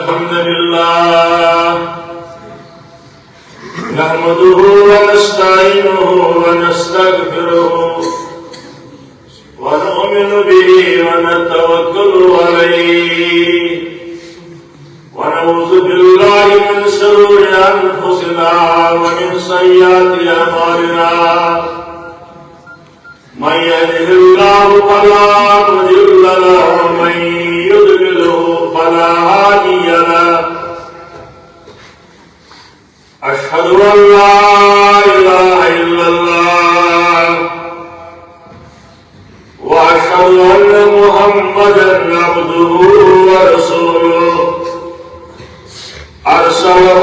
الحمد لله نحمده ونستعينه ونستغفره ونؤمن به ونتوكل عليه ونعوذ بالله من شرور أنفسنا ومن سيئات أعمالنا من يهده الله فلا مضل له ومن يضلله فلا هادي له أشهد أن لا إله إلا الله وأشهد أن محمدا عبده ورسوله أرسله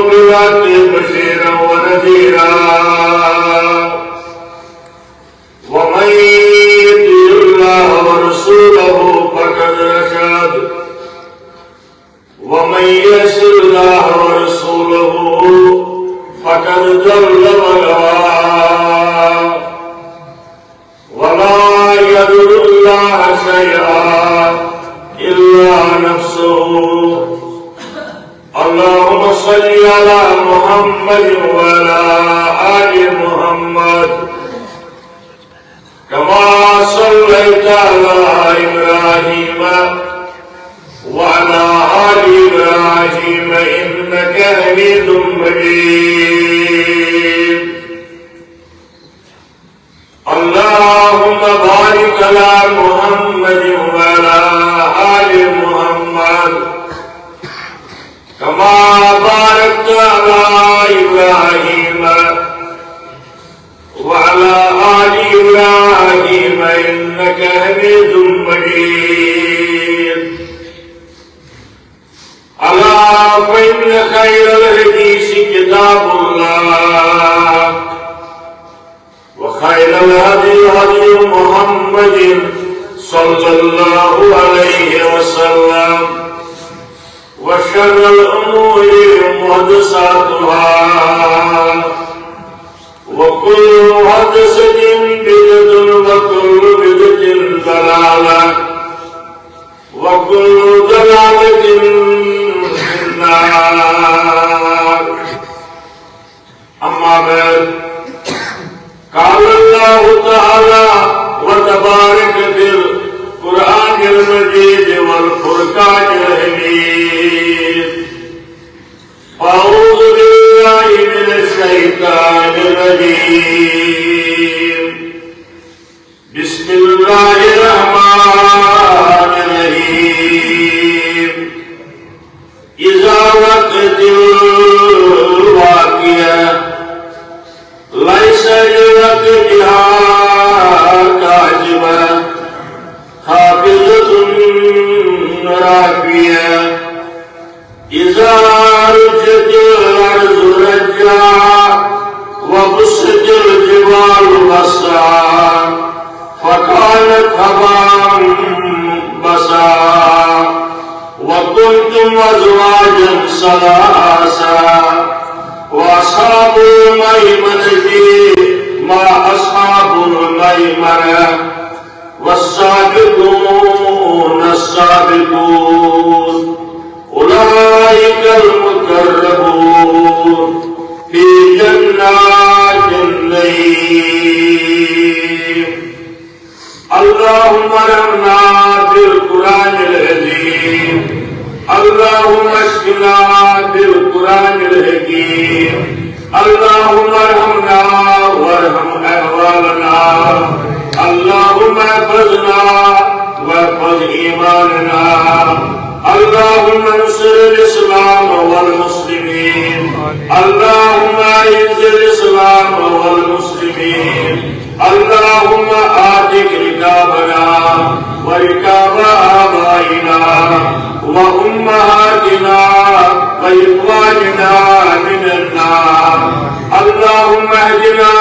بالحق بشيرا ونذيرا ومن يطع الله ورسوله فقد رشد ومن يعص الله ورسوله فقد ضل وغوى ولا يضر الله شيئا إلا نفسه. اللهم صل على محمد وعلى آل محمد كما صليت على إبراهيم وعلى آل إبراهيم إنك حميد مجيد. اللهم بارك على محمد وعلى آل محمد كما باركت على إبراهيم وعلى آل إبراهيم إنك حميد مجيد. ألا فإن خير الحديث كتاب الله وخير الهدي هدي محمد صلى الله عليه وسلم وشر الأمور محدثاتها وكل محدثة بدعة وكل بدعة ضلالة وكل ضلالة في النار. أما بعد قال الله تعالى وتبارك في القرآن المجيد والفرقان الحميد. أعوذ بالله من الشيطان الرجيم. بسم الله الرحمن الرحيم. إذا وقت الواقعة ليس لوقتها كاذبة خافضة رافعة إذا رجت الأرض رجا وبست الجبال بسا فكانت هباء منبثا وكنتم أزواجا ثلاثا وأصحاب الميمنة ما أصحاب الميمنة والسابقون السابقون أولئك المقربون في جنات النعيم. اللهم ارحمنا بالقرآن العظيم. اللهم اشفنا بالقرآن الحكيم. اللهم ارحمنا وارحم أحوالنا. اللهم احفظنا واحفظ إيماننا. اللهم انصر الإسلام والمسلمين. اللهم أعز الإسلام والمسلمين. اللهم آتك ركابنا وركاب آبائنا وأمهاتنا وإخواننا من النار. اللهم اهدنا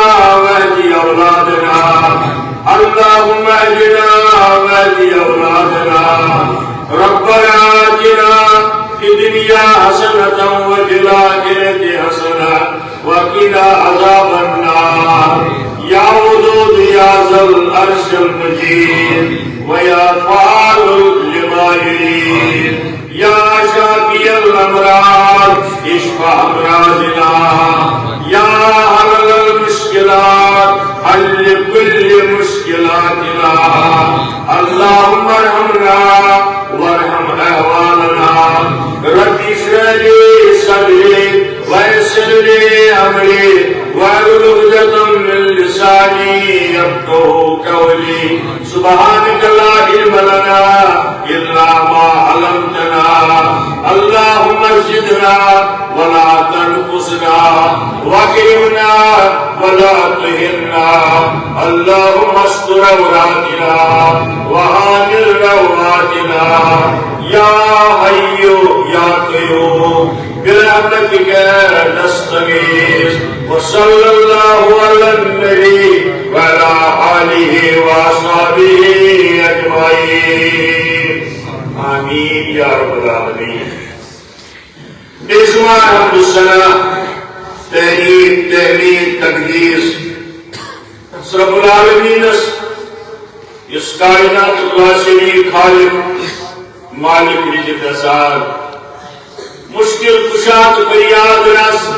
واهد أولادنا. اللهم اهدنا واهد أولادنا. ربنا آتنا في الدنيا حسنة وفي الآخرة حسنة وقنا عذاب النار. يا ودود يا ذا العرش المجيد ويا فعال لما يريد. يا شافي الأمراض اشف أمراضنا يا حل المشكلات حل كل مشكلاتنا اللهم ارحمنا وارحم أهوالنا رب اشرح لي صدري ويسر لي أمري واحلل عقدة من لساني يفقهوا قولي سبحانك لا علم لنا إلا ما علمتنا اللهم زدنا ولا تنقصنا واكرمنا ولا تهنا اللهم استر عوراتنا وآمن رواتنا يا حي يا قيوم برحمتك نستغيث وصلى الله على النبي وعلى آله وأصحابه أجمعين آمين يا رب العالمين. بشمار حمد السلام تحريف تحمید تقدیس رب العالمین اس کائنات واسری خالق مالک رزق رسال مشکل کشات فریاد رس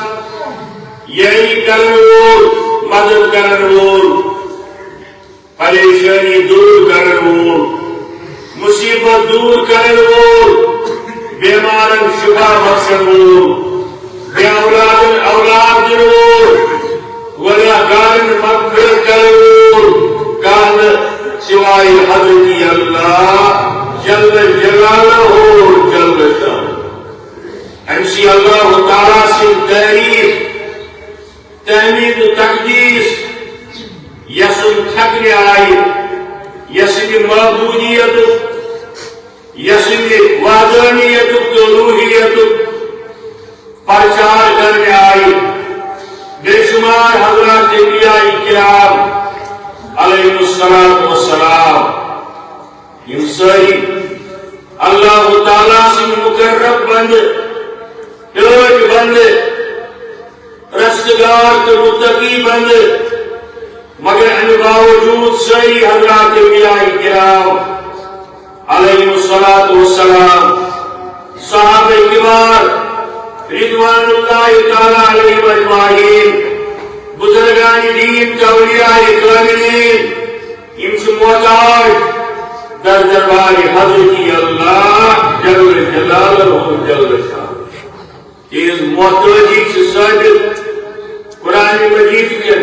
یہی کرن وول مدد کرن وول پریشانی دور کرن وول مصیبت دور کرن وول بیمارن شفا بخشن وول بے اولادن اولاد دن وول گناہگارن مغفرت کرن وول کان سوائے حضرت اللہ جل جلالہ جل شانہ امسی اللہ تعالیٰ سے تعریف تحمید و تقدیس یسن تھکنے آئی یسن معبودیت یسن وحدانیت و روحیت پرچار کرنے آئی بے شمار حضرات انبیاء کرام علیہ السلام یہ ساری اللہ تعالیٰ سے مقرب بند ایک بند رستگار تو متقی بند مگر ان باوجود ساری حضرات انبیاء کرام علیہ السلام صحابہ کبار رضوان اللہ تعالی علیہ اجمعین بزرگان دین کا اولیاء کاملین ان سے محتاج در دربار حضرت اللہ جل جلالہ جل شانہ اس محتاجی سے ثابت قرآن مجید کے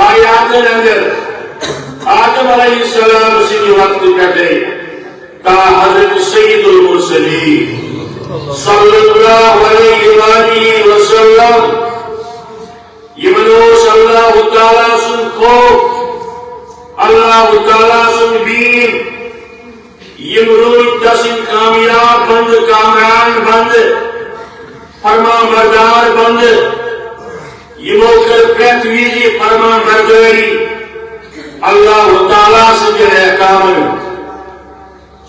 آیات اندر آدم علیہ السلام سے جو وقت کٹے تا حضرت سید المرسلین صلی اللہ علیہ وآلہ وسلم یمنوس اللہ تعالیٰ سن خوف اللہ تعالیٰ سن بین یمروی تسن کامیاب بند کامران بند فرمان بردار بند یہ موقع پریت ویزی فرمان برداری اللہ تعالیٰ سے جو ہے کامل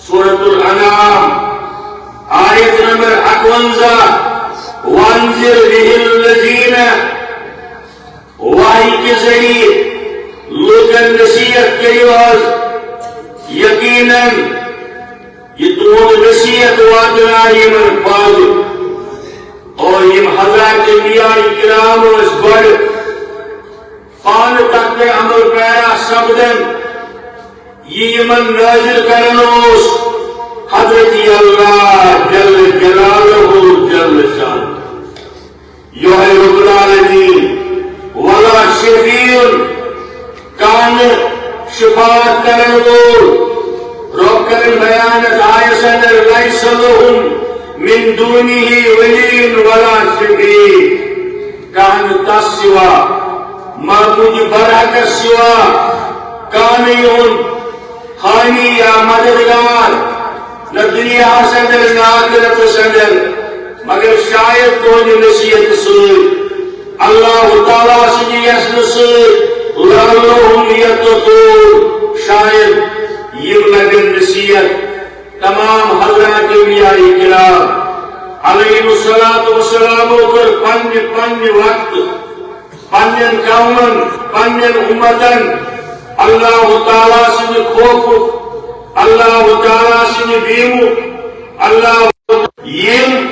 سورة الانعام آیت نمبر 51 وانذر به الذین وحی کے ذریعے لوگن نصیحت کریواز یقیناً یہ تمہوں نصیحت وادنا یمن پاگل اور یہ حضرات انبیاء کرام اس بڑ پان تک میں عمل پیرا سبدن یہ یمن نازل کرنوس حضرت اللہ جل جلالہ جل شانہ یوہ رب العالمین ولا شفیع کان شفاعت کرنو روکن بیانت آیسن لیس لهم من دونه ولی ولا شفیع کان تسوا معبود برحق سوا کانیون خانی یا مددگار نہ دنیا سندر نہ آخرت سندر مگر شاید تو نصیحت سن اللہ تعالیٰ سے یسن سن لعلہم یتقون شاید یہ لگن نصیحت تمام حضرات انبیاء کرام علیہ السلام پر پن وقت پن قومن پن امتن اللہ تعالیٰ سے خوف اللہ تعالیٰ سے بیمو اللہ یم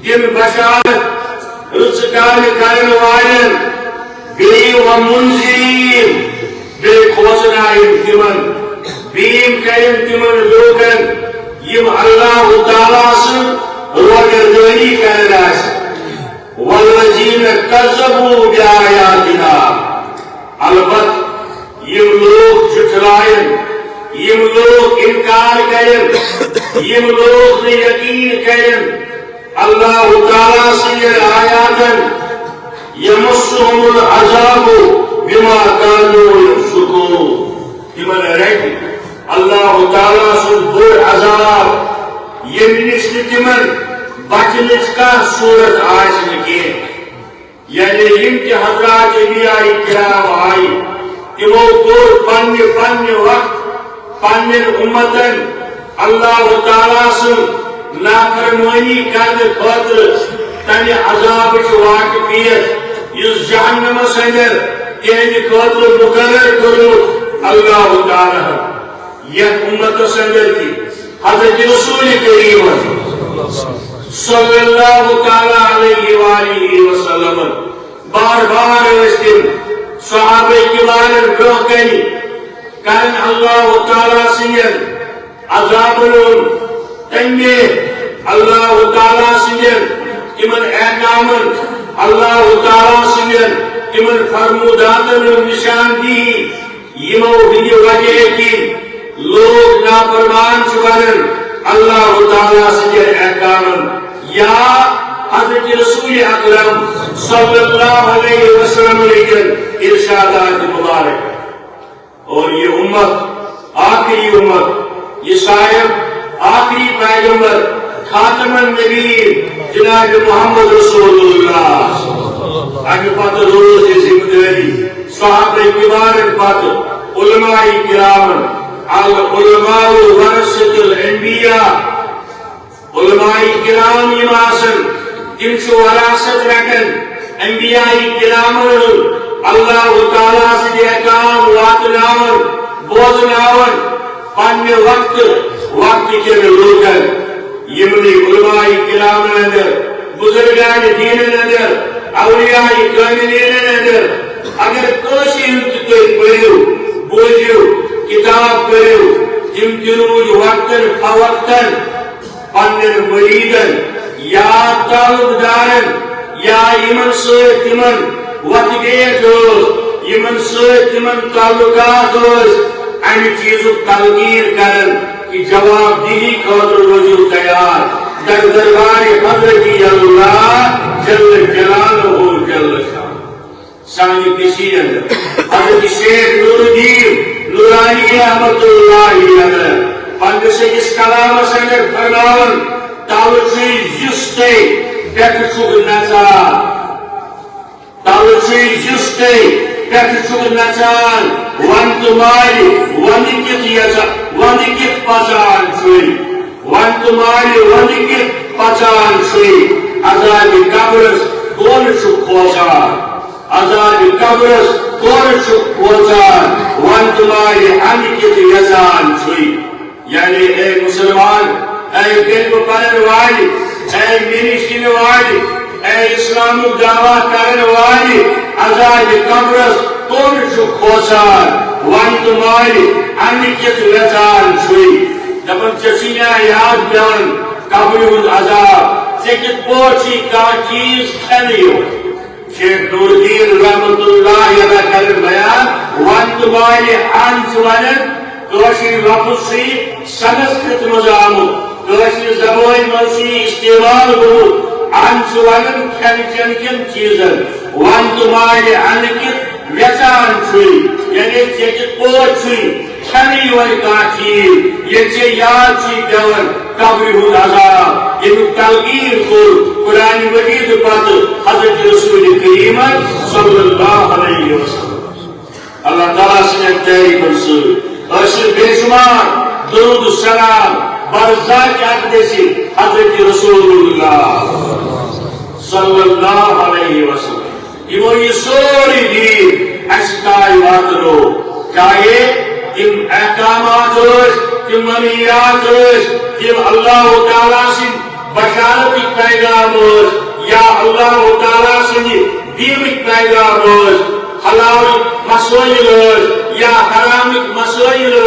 تم بشارت رزقان کرن والن بیٚیہِ و منذرین بیٚیہِ کھوژنایِن تمن بیٚیِم کرن تمن لوٗکن یم اللہ تعالیٰ سٕنٛز روگردٲری کران آسہِ والذین کذبوا بآیاتنا البتہ یم لوگ جھٹلائن یم لوگ انکار کرن یم لوگ نہٕ یقین کرن اللہ تعالیٰ سٕنٛدٮ۪ن آیاتن یمسهم العذاب بما كانوا يفسقون تمن رٹہِ اللہ تعالیٰ سُنٛد بوٚڑ عذاب ییٚمہِ نِش نہٕ تمن بچنٕچ کانٛہہ صوٗرت آسہِ نہٕ کینٛہہ یعنی یم تہِ حضرات انبیاء کرام آیہِ تمو کوٚر پننہِ وقت پننٮ۪ن اُمتن اللہ تعالیٰ سٕنٛز نافرمٲنی کرنہٕ خٲطرٕ تمہِ عذابٕچ واقعہٕ پیش یُس جہنمس اندر تہنٛدِ خٲطرٕ مُقرر کوٚرمُت اللہ تعالیٰ یتھ اُمتس اندر تہِ حضرت رسول کریم صلی اللہ تعالیٰ علیہ وآلہ وسلم بار بار ٲسۍ تِم صحابہ کرامن برٛونٛہہ کنہِ کرن اللہ تعالیٰ سٕنٛدٮ۪ن عذابن ہُنٛد تمہِ اللہ تعالیٰ سٕنٛدٮ۪ن تمن احکامن اللہ تعالیٰ سٕنٛدٮ۪ن تمن فرموداتن ہُنٛد نشاندہی یمو ہٕنٛدِ وجہ کِنۍ لوگ نافرمان چھِ بنان اللہ تعالیٰ سٕنٛدٮ۪ن احکامن یا حضرت رسول اکرم صلی اللہ علیہ وسلم ارشادات مبارک اور یہ امت آخری امت یہ صاحب آخری پیغمبر خاتم النبی جناب محمد رسول اللہ اگر پتہ روز یہ ذمہ داری صحابہ کرام پتہ علماء کرام العلماء ورثۃ الانبیاء علماء کرام یم آسن تم چھ وراثت رٹان انبیاء کرامن اللہ تعالیٰ سٕنٛدۍ احکام واتناون بوزناون پننہِ وقت کٮ۪ن لوٗکن یمنٕے علماء کرامن اندر بزرگان دیٖنن اندر اولیاء کاملین اندر اگر کٲنٛسہِ ہُنٛد تہِ تُہۍ پٔرِو بوٗزِو کتاب کٔرِو تم تہِ روٗدۍ وقتن فوقتن پننٮ۪ن مریٖدن یا تعلق دارن یا یمن سۭتۍ تمن وتھ بیٹھ ٲس یمن سۭتۍ تمن تعلقات ٲسۍ امہِ چیٖزُک تلقیٖن کران کہ جواب دہی خٲطرٕ روٗزِو تیار در دربارِ حضرت اللہ جل جلالہ جل شانہ سانہِ کٔشیٖرِ اندر حضرت شیخ نور الدین نورانی رحمتہ اللہ علیہ پننِس أکِس کلامس اندر فرماوان تلہٕ چھُے یُس تُہۍ پٮ۪ٹھٕ چھُکھ نژان تلہٕ چھُے یُس تُہۍ پٮ۪ٹھٕ چھُکھ نژان ونتہٕ مالہِ ونہِ کِتھ یژان ونہِ کِتھ پژان چھُے ونتہٕ مالہِ ونہِ کِتھ پژان چھُے عذابِ قبرس کون چھُکھ کھوژان عذابِ قبرس کون چھُکھ کھوژان ونتہٕ مالہِ اَمہِ کِتھ یژان چھُے یعنی اے مسلمان اے کلمہ پڑھن والی اے میری سننے والی اے اسلام دعویٰ کرن والی عذاب قبرس کون چھُ کھوژان ونتہٕ مالہِ اَمہِ کِتھ یژان چھُے دپان ژےٚ چھُے مےٚ یاد پیوان قبرِ ہُنٛد عذاب ژےٚ کِتھ پٲٹھۍ چھُے کانٛہہ چیٖز کھٮ۪نہٕ یِوان شیخ نور الدین رحمتہ اللہ علیہ کرن بیان ونتہٕ مالہِ ان چھِ ونان کٲشِر لفظ چھُ سنسکرت منٛز آمُت کٲشِر زبٲنۍ منٛز چھُ یہِ استعمال گوٚمُت ان چھُ ونان کھٮ۪ن چٮ۪ن کٮ۪ن چیٖزن ونتہٕ مالہِ انہٕ کِتھ یژان چھُے یعنی ژےٚ کِتھ پٲٹھۍ چھُے کھٮ۪نہٕ یِوان کانٛہہ چیٖز ییٚلہِ ژےٚ یاد چھُے پیوان قبرِ ہُنٛد عذاب ییٚمیُک تلقیٖن کوٚر قرآنِ مجیٖد پتہٕ حضرت رسول کریٖمن صلی اللہ علیہ وسلم اللہ تعالیٰ سٕنٛدٮ۪ن تعریٖفن سۭتۍ ٲسِو بے شمار درود السلام برذات اقدس حضرت رسول اللہ صلی اللہ علیہ وسلم یمو یہ سوری دین اس تانۍ واتنو چاہے تم احکامات ٲسۍ تم منہیات ٲسۍ تم اللہ تعالیٰ سٕنٛدۍ بشارت پیغام یا اللہ تعالیٰ سندی دین پیغام حلال مسائل یا حرام مسائل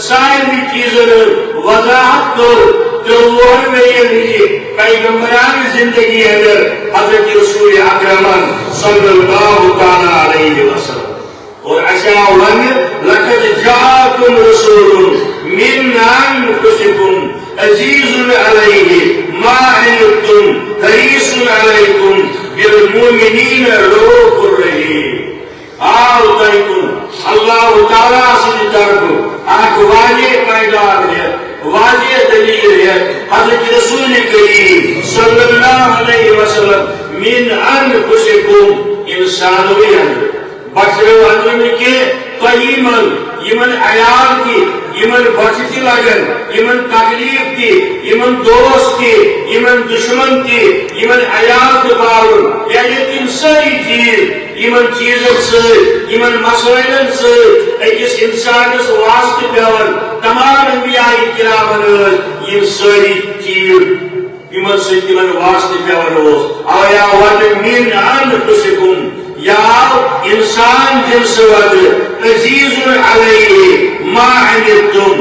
سارے چیزن وضاحت کر پیغمبران زندگی اندر حضرت رسول اکرم صلی اللہ تعالیٰ علیہ وسلم اور اشیاء ون لقد جاءکم رسول من انفسکم عزیز علیہ ما عنتم حریص علیکم بالمؤمنین رؤوف الرحیم آؤ تیکن اللہ تعالیٰ سے طرف آنکھ واضح پیغام ہے واضح دلیل ہے حضرت رسول کریم صلی اللہ علیہ وسلم من انفسکم انسانوی اندر بشرو اندر کے قیمن یمن عیال کی یمن بچتی لگن یمن تکلیف کی یمن دوست کی یمن دشمن کی یمن عیال کے بارن یعنی تم ساری چیز یمن چیزن سے یمن مسائلن سے ایکس انسانس واسطے پیون تمام انبیاء کرامن یہ ساری چیز یمن سے یمن واسطے پیون آیا ون من انفسکم یا انسان جنس ود عزیز علیہ ما عنتم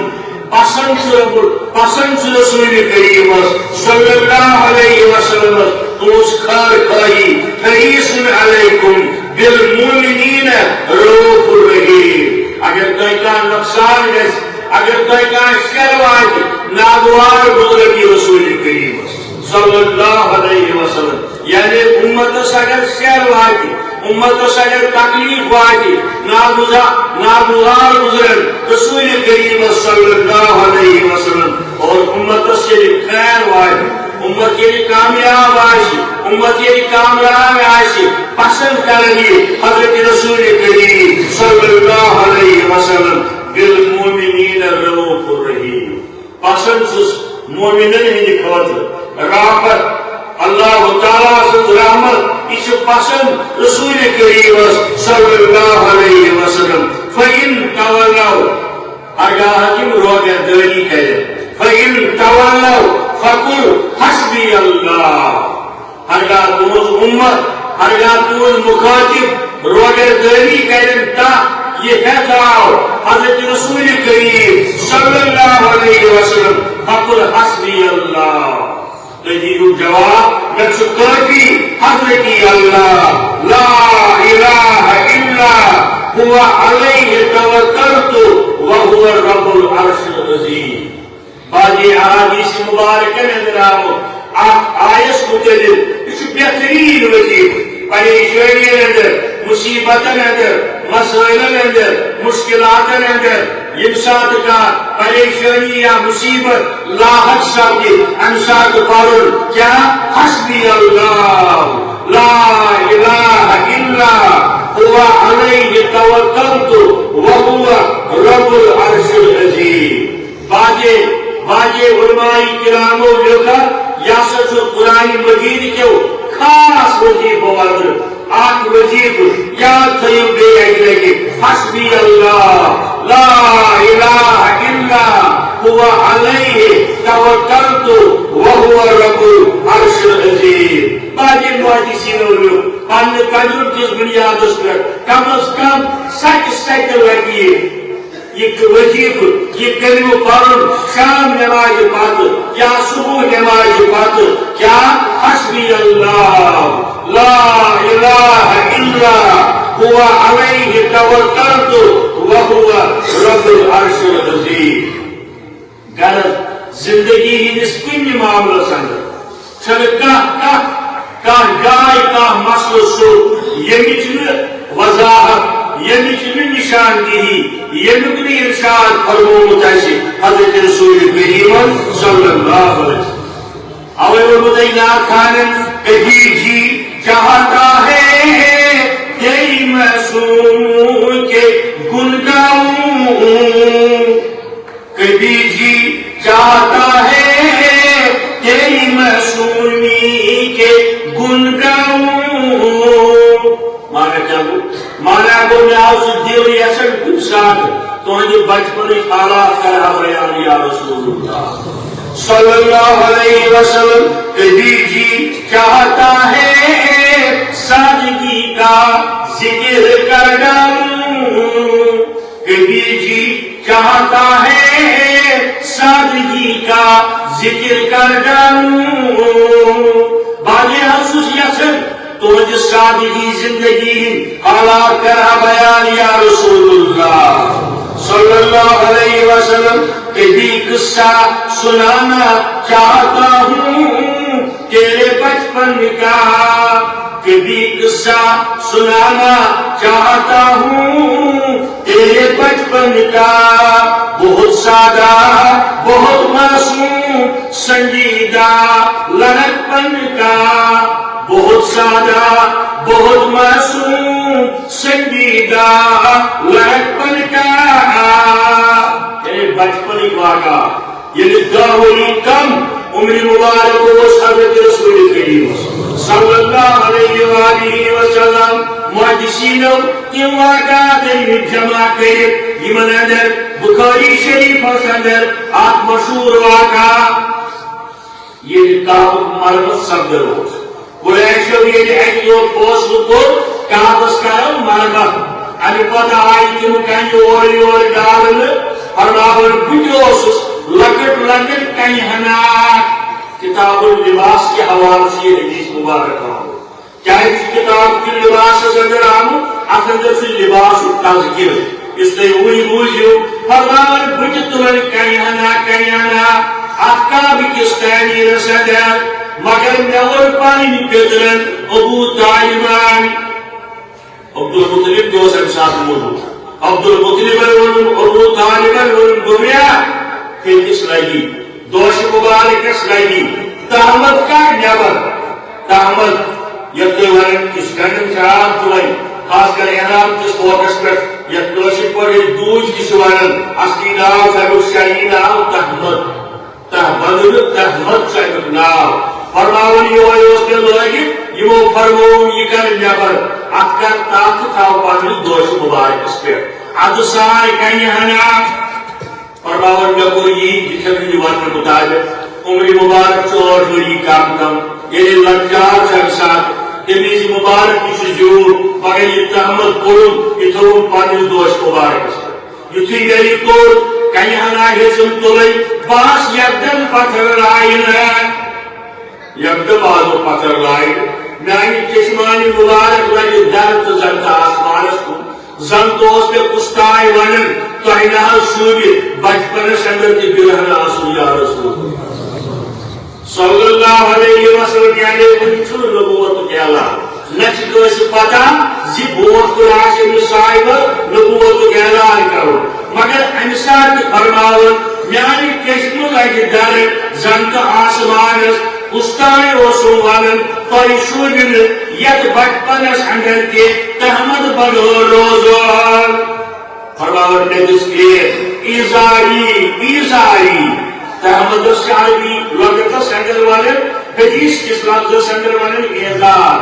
پسند رسول کریم صلی اللہ علیہ وسلم اس خیر خائی حریص علیکم بالمؤمنین رؤوف الرحیم اگر کوئی کا نقصان گژھِ اگر کوئی کا شر واتہِ ناگوار بزرگی رسول کریم صلی اللہ علیہ وسلم یعنی امتس اگر شر واتہِ امتس اگر تکلیف واتی ناگزار گزرن رسول کریم صلی اللہ علیہ وسلم اور امتس یعنی خیر واتی امت یعنی کامیاب آشی امت یعنی کامیاب آشی پسند کرنی حضرت رسول کریم صلی اللہ علیہ وسلم بالمؤمنین رؤوف الرحیم پسند سس مومنن ہندی خاطر رحمت اللہ تعالیٰ سند رحمت اس پسند رسول کریم صلی اللہ علیہ وسلم فَإِن تَوَلَّوْا اگر حکم روگر داری کرے فَإِن تَوَلَّوْا فَقُلْ حَسْبِيَ اللَّهُ اگر تمہز امت اگر تمہز مخاطب روگر داری کریں تا یہ کہتاؤ حضرت رسول کریم صلی اللہ علیہ وسلم فَقُلْ حَسْبِيَ اللَّهُ تجیب جواب نقص کافی حضرت اللہ لا الہ الا هو علیہ توکلت وهو رب العرش العظیم باقی احادیث مبارکہ اندر آیس متعلق اس بہترین وظیفہ پریشانی اندر مصیبت اندر مسائل اندر مشکلات اندر یمسات کا پریشانی یا مصیبت لاحق ساتھی انسات پارن کیا حسبی اللہ لا الہ الا هو علیہ توکلت وهو رب العرش العظیم باجے علماء کرامو لکھا یا سچ قرآن مجید کے خاص وظیفہ والر آٹھ وظیفہ یاد تھیو بے اگلے کے حسبی اللہ لا الہ الا هو علیہ توکلت وهو رب العرش العظیم باجے محدثین نے پن قدر کس بنیاد پر کم از کم سچ لگی یہ وظیفہ یہ کلمہ پڑھن شام نماز پتہ یا صبح نماز پتہ کیا حسبی اللہ لا الہ الا هو علیہ توکلت وهو رب العرش العظیم غرض زندگی ہندس کن معاملس اندر کھانا جائے کھانا مسئلہ سو یہ وضاحت یہ نشاندہی یہ ارشاد فرمومت آسہِ حضرت رسول کریم صلی اللہ علیہ وسلم اوے ورمت یاد خانن کبھی جی چاہتا ہے تیری معصوم کے گن گاؤں کبھی جی چاہتا ہے تیری معصومی کے گن گاؤں مانا کیا گو مانا گو میں آؤ سے دیو یسن کچھ ساتھ تو ہمیں بچپن حالات کرا بیان یا رسول اللہ صلی اللہ علیہ وسلم کبھی جی چاہتا ہے سادگی کا ذکر کر ڈالوں، کبھی جی چاہتا ہے سادگی کا ذکر کر ڈالوں، باقی خصوصیت تجھ سادگی زندگی حالات کرا بیان یا رسول اللہ صلی اللہ علیہ وسلم، کبھی قصہ سنانا چاہتا ہوں تیرے بچپن کا، کبھی قصہ سنانا چاہتا ہوں تیرے بچپن کا، بہت سادہ بہت معصوم سنجیدہ لڑکپن کا، بہت سادہ بہت معصوم سنجیدہ لڑکپن کا، بچپن واقعہ یعنی دہوری کم عمر مبارک اس حضرت رسول کریم صلی اللہ علیہ وآلہ وسلم محدثینو تم واقعات جمع کرت یمن اندر بخاری شریف اندر اکھ مشہور واقعہ یہ کعب مرمت سپدر اوس قریشو یہ اکہ دۄہ فٲصلہٕ کوٚر کعبس کرو مرمت، امہ پتہٕ آیہِ تم کنہِ اورٕ یورٕ ڈالنہٕ، فرماون بہٕ تہِ اوسُس لۄکٕٹ لۄکٕٹ کنہِ ہنا، کتاب اللباس کے حوالے سے یہ حدیث مبارک آمد، چاہے کتاب کے لباس اندر آمد اتھ اندر سے لباس تذکر اس لیے وہی بوجھو فرماون بہٕ تہِ تُلن کنہِ ہنا اتھ کعبہٕ کِس تعمیرس اندر، مگر مےٚ ووٚن پنٕنۍ پیٚترن ابو طالبان، عبدالمطلب تہِ اوس امہِ ساتہٕ موٗجوٗد، عبدالمطلبن ووٚنُن ابو طالبن ووٚنُن دوٚپیا أکِس لگی دوش مبارکس لگی تحمد کڑ نیبر، تحمد یتھ تُہۍ ونان کس گنڈن آب تُلن خاص کر احرام کس موقعس پہ یتھ کٲشِر پٲٹھۍ دوٗج تہِ چھِ ونان، اصلی ناو چھُ امیُک شرعی ناو تحمد، تحمد تحمد چھُ امیُک ناو، فرماوُن یِہوے اوس مےٚ لٲگِتھ یِمو فرمووُم یہِ کر نیبر، اتھ کر تاپ تہٕ تھاو پننِس دوش مبارکس پٮ۪ٹھ ادٕ ساے کنہِ ہنا، فرماون مےٚ کوٚر یی یہِ وننہٕ مطابق عمر مبارک 4 ؤری کم ییٚلہِ لۄکچار چھُ امہِ ساتہٕ تمہِ وِزِ مبارک تہِ چھُ زیوٗٹھ مگر یہِ تحمد کوٚرُن یہِ تھوٚوُن پننِس دوش مبارکس پٮ۪ٹھ، یُتھُے مےٚ یہِ کوٚر کنہِ ہنا ہیٚژٕم تُلٕنۍ بس یکدم پتھر لایِنہٕ، یکدم آزو پتھر لایِنہٕ، میانہِ چشمانہِ مبارک لگہِ در تہٕ زن تہٕ آسمانس کُن، زن تو اوس مےٚ کُستاے ونان تۄہہِ نہ حظ شوٗبہِ بچپنس اندر تہِ برہن آسُن یا رسول صلی اللہ علیہ وسلم، یعنی وُنہِ چھُنہٕ نبوتُک اعلان، نہ چھِ کٲنٛسہِ پتہ زِ برونٛٹھ کُن آسہِ أمِس صاحبہٕ نبوتُک اعلان کرُن، مگر امہِ ساتہٕ تہِ فرماوُن میانہِ چشمہٕ لگہِ در زن تہٕ آسمانس، کُستاے اوسُم ونان تۄہہِ شوٗبہِ نہٕ یتھ بچپنس اندر تہِ تحمد بغٲر روزُن، فرماون مےٚ دِژ کریٖر ایٖزاری ایٖزاری، تحمدس چھِ عربی لغتس اندر ونان حدیث کس لفظس اندر ونان ایزار،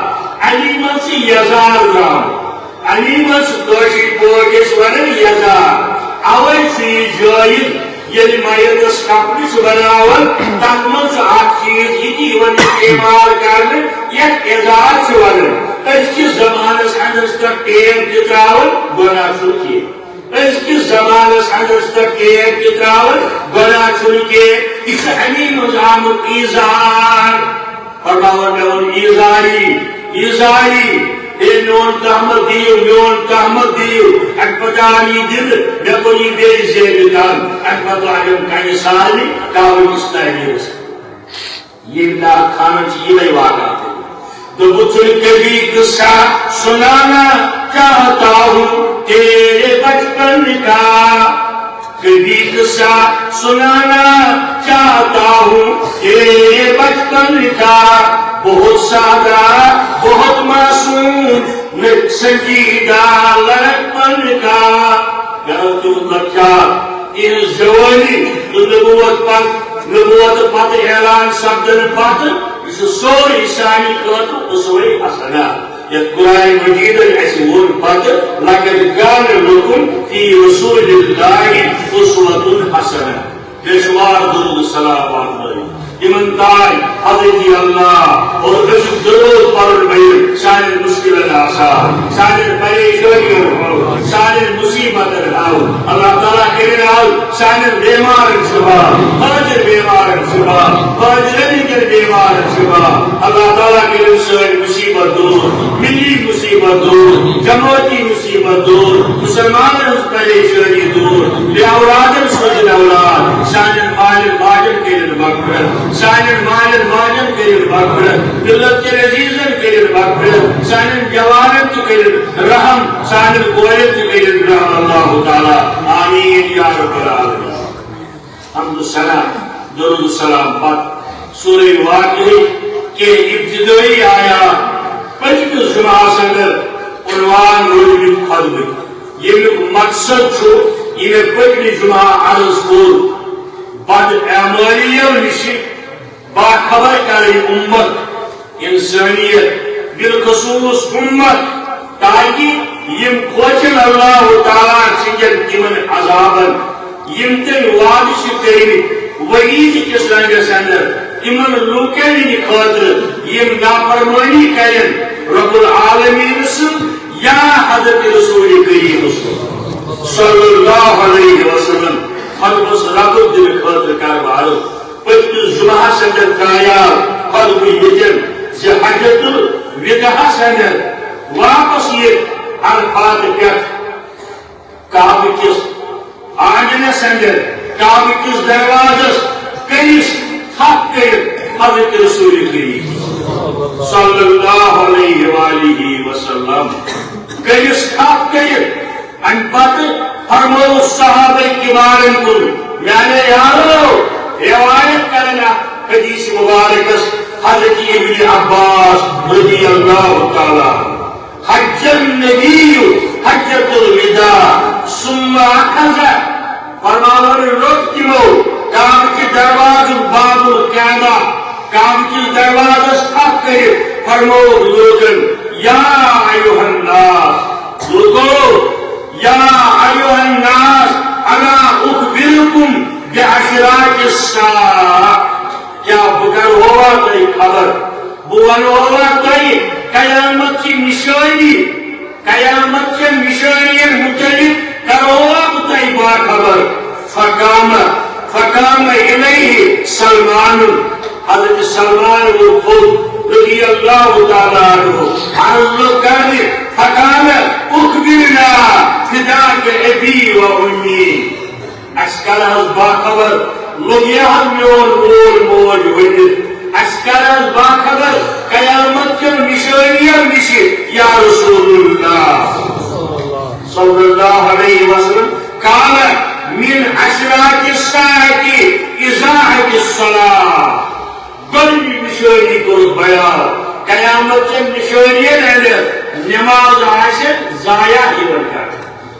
امی منٛز چھُ یزار درٛامُت، امی منٛز چھُ کٲشِر پٲٹھۍ أسۍ ونان یزار، اوے چھُ یہِ جٲیز ییٚلہِ میتس کپڑٕ چھُ بناوان تتھ منٛز چھُ اکھ چیٖز یہِ تہِ یِوان استعمال کرنہٕ یتھ ایزار چھِ ونان، أزکِس زمانس اندر چھِ تتھ ٹیب تہِ تراوان گۄناہ چھُنہٕ کینٛہہ، أزکِس زمانس اندر چھِ تتھ ٹیب تہِ تراوان گۄناہ چھُنہٕ کینٛہہ، یہِ چھُ امی منٛز آمُت ایٖزار، فرماوان مےٚ ووٚن ایٖزاری ایٖزاری، ہے میون تحمد دِیِو میون تحمد دِیِو، امہِ پتہٕ آو یہِ دِنہٕ مےٚ کوٚر یہِ بیٚیہِ زیبہِ تل، امہِ پتہٕ لاگٮ۪م کنہِ سارنٕے کعبہٕ کِس تعمیرس، ییٚمہِ دار خانن چھِ یِمے واقعات دوٚپُکھ کبھی قصہ سنانا چاہتا ہوں تیرے بچپن کا، کبھی قصہ سنانا چاہتا ہوں تیرے بچپن کا، بہت سادہ بہت معصوم سنجیدہ لڑکپن کا، تم لۄکچار تہنٛز جوانی تہٕ نبوت پتہٕ اعلان سپدن پتہٕ یہ چھُ سورُے سانہِ خٲطرٕ اُسوے حسنہ، یتھ قرآن مجیدن اَسہِ ووٚن پتہٕ لقد کان لکم فی رسول اللہ اسوۃ حسنہ، بے شمار درود سلام آمد ایمانتائی حضرت اللہ اور رشد درود پر بھئی شان مشکل آسان شان پریشانی شان مصیبت اللہ تعالیٰ کرے آؤ شان بیمار شبا فرج بیمار شبا فرج نبی کے بیمار شبا اللہ تعالیٰ کرے سوئے مصیبت دور ملی مصیبت دور جماعتی مصیبت دور مسلمان پریشانی دور بے اولاد سجن اولاد شان مال ماجن کے لیے مغفرت سانن مالن ماجن کریر مغفرت ملت کے عزیزن کریر مغفرت سانن جوانن کریر رحم سانن قویت کریر رحم اللہ تعالی آمین یا رب العالمین حمد السلام درود السلام پاک سورہ واقعی کے ابتدائی آیا پچھل جمعہ سندر عنوان موجود خدمت یہ مقصد چھو یہ پچھل جمعہ عرض کور بد اعمالیوں نشی باخبر کرے امت انسانیت بالخصوص امت تاکہ یم کھوچن اللہ تعالیٰ سنجن تمن عذابن یم تن وادش کریم وعید کس رنگس اندر تمن لوکن خاطر یم نافرمانی کرن رب العالمین سن یا حضرت رسول کریم صلی اللہ علیہ وسلم خلقس رب دل خاطر کاربارو پچھل جمعہ سندر ترایا خلق یجن زی حجت الوداع سندر واپس یہ الفاظ کت کعبہ کس آنگن سندر کعبہ کس دروازس کنس تھپ کر حضرت رسول کریم صلی اللہ علیہ وآلہ وسلم کنس تھپ کر ان پتہ فرمو صحابہ کبارن کو یعنی یارو روایت کرنا حدیث مبارکس حضرت ابن عباس رضی اللہ تعالی حج النبی حجت الوداع ثم اخذ فرمان رخ تمو کعبہ کے دروازہ باب الکعبہ کعبہ کے دروازہ تھپ کر فرمو لوگن یا ایھا الناس لوگو یا ایھا الناس انا اخبرکم بعشرات الساعة کیا بکر ہوا تئی خبر بون ہوا تئی قیامت کی نشانی قیامت کے نشانی متعلق کرو تئی باخبر فقام الیہ سلمان حضرت سلمان وہ خود رضی اللہ تعالیٰ عنہ عرض کر فقام اخبرنا فداک ابی و امی اسکر از باخبر لگیا میون مول موج ونت اسکر از باخبر قیامت کے نشانیاں نشی یا رسول اللہ صلی اللہ علیہ وسلم قال من اشراط الساعة اضاعة الصلاة گلبی نشانی کو بیان قیامت کے نشانیاں نماز عاشر ضائع ہی بنتا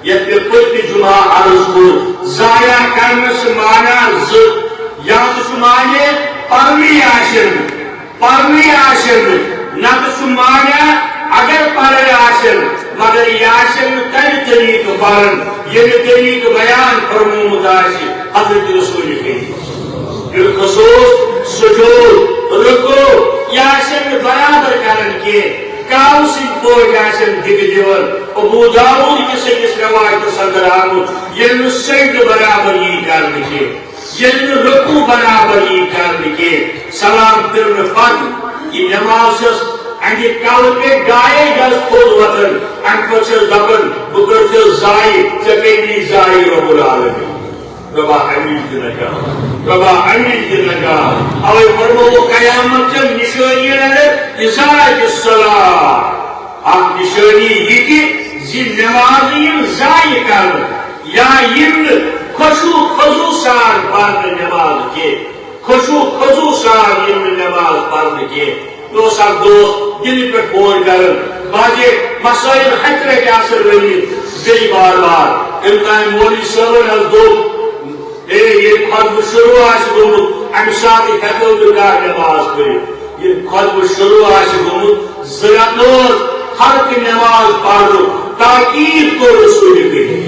یہ پچھلی جمعہ عرض کو ضائع کرنے سے معنی یا تو معنی پرنی آشر نہ تو معنی اگر پڑھے آشر مگر یہ آشر تر طریق پڑھن یہ طریق بیان فرمود آشی حضرت رسول کریم بالخصوص سجود رکوع یہ آشر برابر کرن کے کاؤ سی پوچھ آشن دگ دیور ابو داؤد کے سکس روایت صدر آمد یہ سجد برابر یہ کرنے کے یہ رکوع برابر یہ کرنے کے سلام پھرنے فرد یہ نماز انگی کاؤ پہ گائے گز خود وطن انکو سے دبن بکر سے زائی چکینی زائی رب العالمین ربا امین کی نگا ربا امین کی نگا اوے فرمو قیامت سے نشانی ہے ازاعت الصلاة آپ نشانی یہ کہ زی نمازین زائی کر یا یم خشو خضو سار پڑھنے نماز کے خشو خضو سار یم نماز پڑھنے کے دوسرا دوست دل پہ فون کرن باجے مسائل حکرے کے اثر رہی گئی بار بار امتحان مولی صبر از دو یہ خطب شروع آس گمت ام ساتھ ہیکو دکار نماز کرے یہ خطب شروع آس گمت زیادور ہر کی نماز پڑھو تاکید کو رسول کرے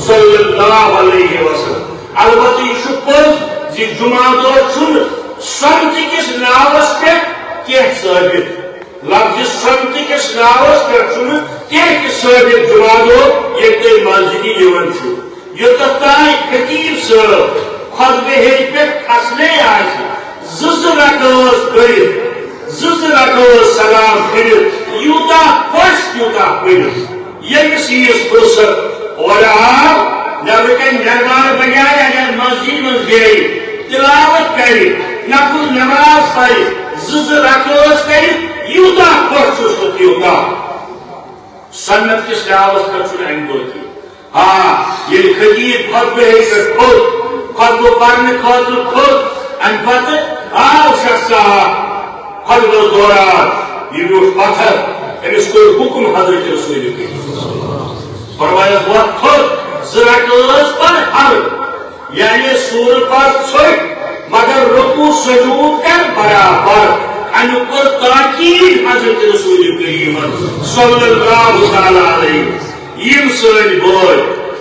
صلی اللہ علیہ وسلم البتہ یہ پوز جمعہ دور سمت کس ناوس پہ کی ثابت لفظ سمت کس ناوس پہ کی ثابت جمعہ دور یہ تھی مسجد یوتھ تان خطیب صاحب خطبہ پہ کھسنے زٕ رکعت پڑھت سلام پھرت یوتا خوش یوتا پڑھت یمس یس فرصت اور آو نبر کن دربار بجائے اگر مسجد من گئی تلاوت کری نفل نماز پڑھی رکعت کری یوتا خوش چھس یوتا سنت کس لحاظ کر امہ ہاں یہ خطیب خطبہ پہ خطبہ پڑھنے خاطر کھوت ام پتہ آو شخص صاحب خطبہ دوران یہ روٹ پتھر امس کوئی حکم حضرت رسول فرمایا وقت کھوت زرکت پر ہر یعنی سور پر چھوٹ مگر رکوع سجود کر برابر ان پر تاکید حضرت رسول کریم صلی اللہ تعالی علیہ یم سن بوئے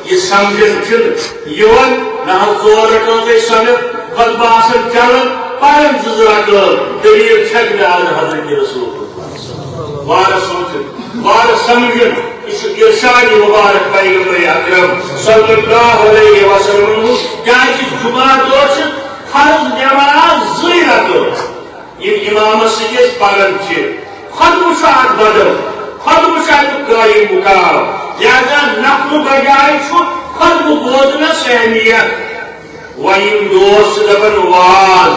یہ سمجھن چھ یون نہ ژور رکعت سنت خطبہ آسن چلن پرن زٕ رکعت دلیل چھک آز حضرت رسول وارہ سمجھن وارہ سمجھن یہ ارشاد مبارک پیغمبر اکرم صلی اللہ علیہ وسلم کیا جمعہ دور فرض نماز زٕ رکعت یم امام سکس پرن خطبہ بدل خطبہ قائم مقام لہذا نفل بجائے خطبہ بوزنس اہمیت ویم دوست دپن واز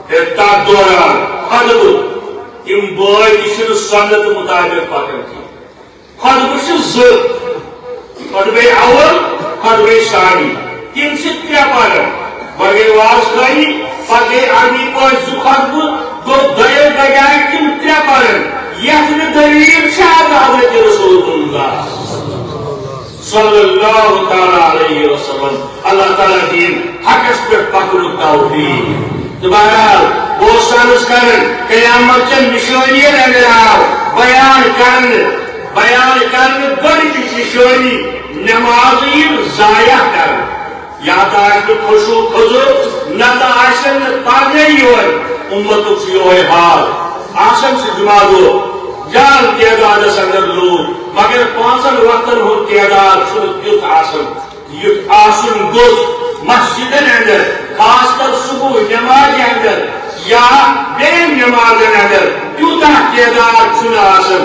تک دوران خطبہ تم بٲے تہ سنت مطابق پکان کی خطبہ خطبہ اول خطبہ ثانی تم ترے پرن بگے واز خانی پتہ امی پٲٹھۍ زٕ خطبہ گوٚو دۄیو بجائے تم ترے پرن یتھ دلیل حضرت رسول اللہ صلی اللہ تعالی علیہ وسلم اللہ تعالیٰ دین حقس پہ پکڑ توفیق بہرحال وہ سرس کرن قیامت چن نشانی اندر آو بیان کرن بڑی نشانی نماز ضائع کرن یا تو خوشو خضو نہ تو آسن پڑھنے یوئے امتک یہ حال آسن سے جمعہ دو جان تعداد اندر لوگ مگر پانچن وقتن ہند تعداد یوت آسن گوس مسجدن اندر خاص کر صبح نماز اندر یا بین نماز اندر تیوتہ تعداد آسن